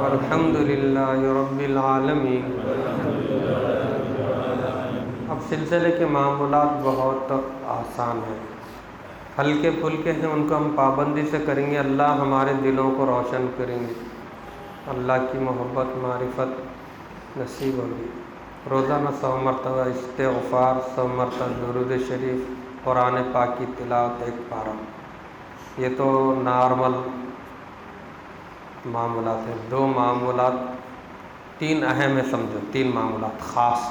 والحمد للہ رب العالمین۔ اب سلسلے کے معمولات بہت آسان ہیں، ہلکے پھلکے ہیں، ان کو ہم پابندی سے کریں گے، اللہ ہمارے دلوں کو روشن کریں گے، اللہ کی محبت معرفت نصیب ہوگی۔ روزانہ 100 مرتبہ استغفار، 100 مرتبہ درود شریف، قرآن پاک کی تلاوت 1 پارہ، یہ تو نارمل معمولات ہیں۔ 2 معمولات، 3 اہم ہے، سمجھو 3 معمولات خاص۔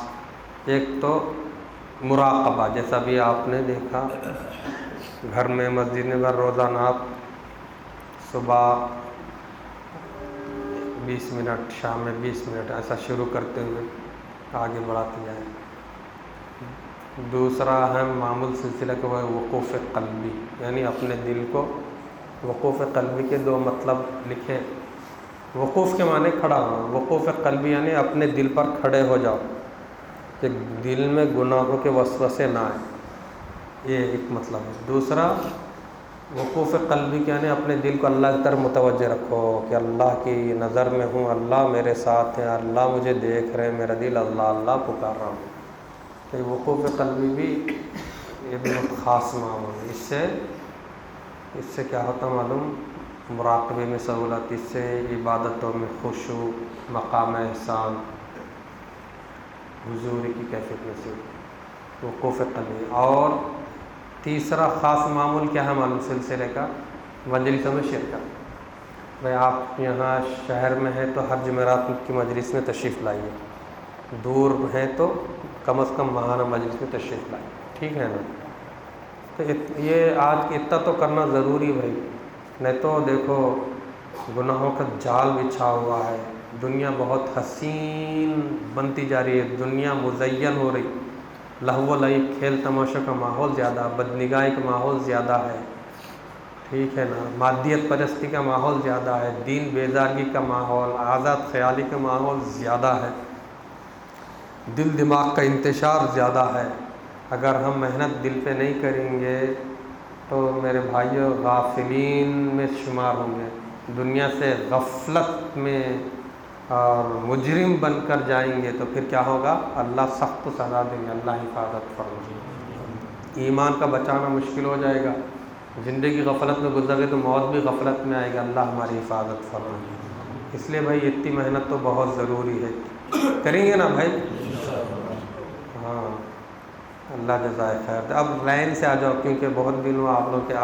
ایک تو مراقبہ، جیسا بھی آپ نے دیکھا گھر میں مسجد میں روزانہ آپ صبح 20 منٹ، شام میں 20 منٹ، ایسا شروع کرتے ہوئے آگے بڑھاتے جائیں۔ دوسرا اہم معمول سلسلہ کا وہ ہے وقوف قلبی، یعنی اپنے دل کو، وقوف قلبی کے 2 مطلب لکھے۔ وقوف کے معنی کھڑا ہونا، وقوف قلبی یعنی اپنے دل پر کھڑے ہو جاؤ کہ دل میں گناہوں کے وسوسے نہ آئیں، یہ ایک مطلب ہے۔ دوسرا وقوف قلبی کے یعنی اپنے دل کو اللہ کی طرف متوجہ رکھو کہ اللہ کی نظر میں ہوں، اللہ میرے ساتھ ہے، اللہ مجھے دیکھ رہے ہیں، میرا دل اللہ اللہ پکار رہا ہوں۔ تو وقوف قلبی بھی یہ بہت خاص معمول ہے۔ اس سے کیا ہوتا معلوم؟ مراقبے میں سہولت، اس سے عبادتوں میں خشوع، مقام احسان، حضوری کی کیفیت نصیب، وقوف قلبی۔ اور تیسرا خاص معمول کیا ہے معلوم سلسلے کا؟ مجلسوں میں شرکت۔ بھائی آپ یہاں شہر میں ہیں تو ہر جمعرات کی مجلس میں تشریف لائیے، دور ہیں تو کم از کم ماہانہ مجلس میں تشریف لائیے، ٹھیک ہے نا؟ تو یہ آج اتنا تو کرنا ضروری بھائی، نہیں تو دیکھو گناہوں کا جال بچھا ہوا ہے، دنیا بہت حسین بنتی جا رہی ہے، دنیا مزین ہو رہی، لہو و لعب، کھیل تماشوں کا ماحول زیادہ، بدنگاہی کا ماحول زیادہ ہے، ٹھیک ہے نا؟ مادیت پرستی کا ماحول زیادہ ہے، دین بیزارگی کا ماحول، آزاد خیالی کا ماحول زیادہ ہے، دل دماغ کا انتشار زیادہ ہے۔ اگر ہم محنت دل پہ نہیں کریں گے تو میرے بھائیوں غافلین میں شمار ہوں گے، دنیا سے غفلت میں اور مجرم بن کر جائیں گے، تو پھر کیا ہوگا؟ اللہ سخت سزا دیں گے، اللہ حفاظت فرمائے، ایمان کا بچانا مشکل ہو جائے گا، زندگی غفلت میں گزر گئی تو موت بھی غفلت میں آئے گی، اللہ ہماری حفاظت فرمائے۔ اس لیے بھائی اتنی محنت تو بہت ضروری ہے، کریں گے نا بھائی؟ ہاں، اللہ جزائے خیر۔ اب لائن سے آ جاؤ، کیونکہ بہت دن ہوا آپ لوگ کے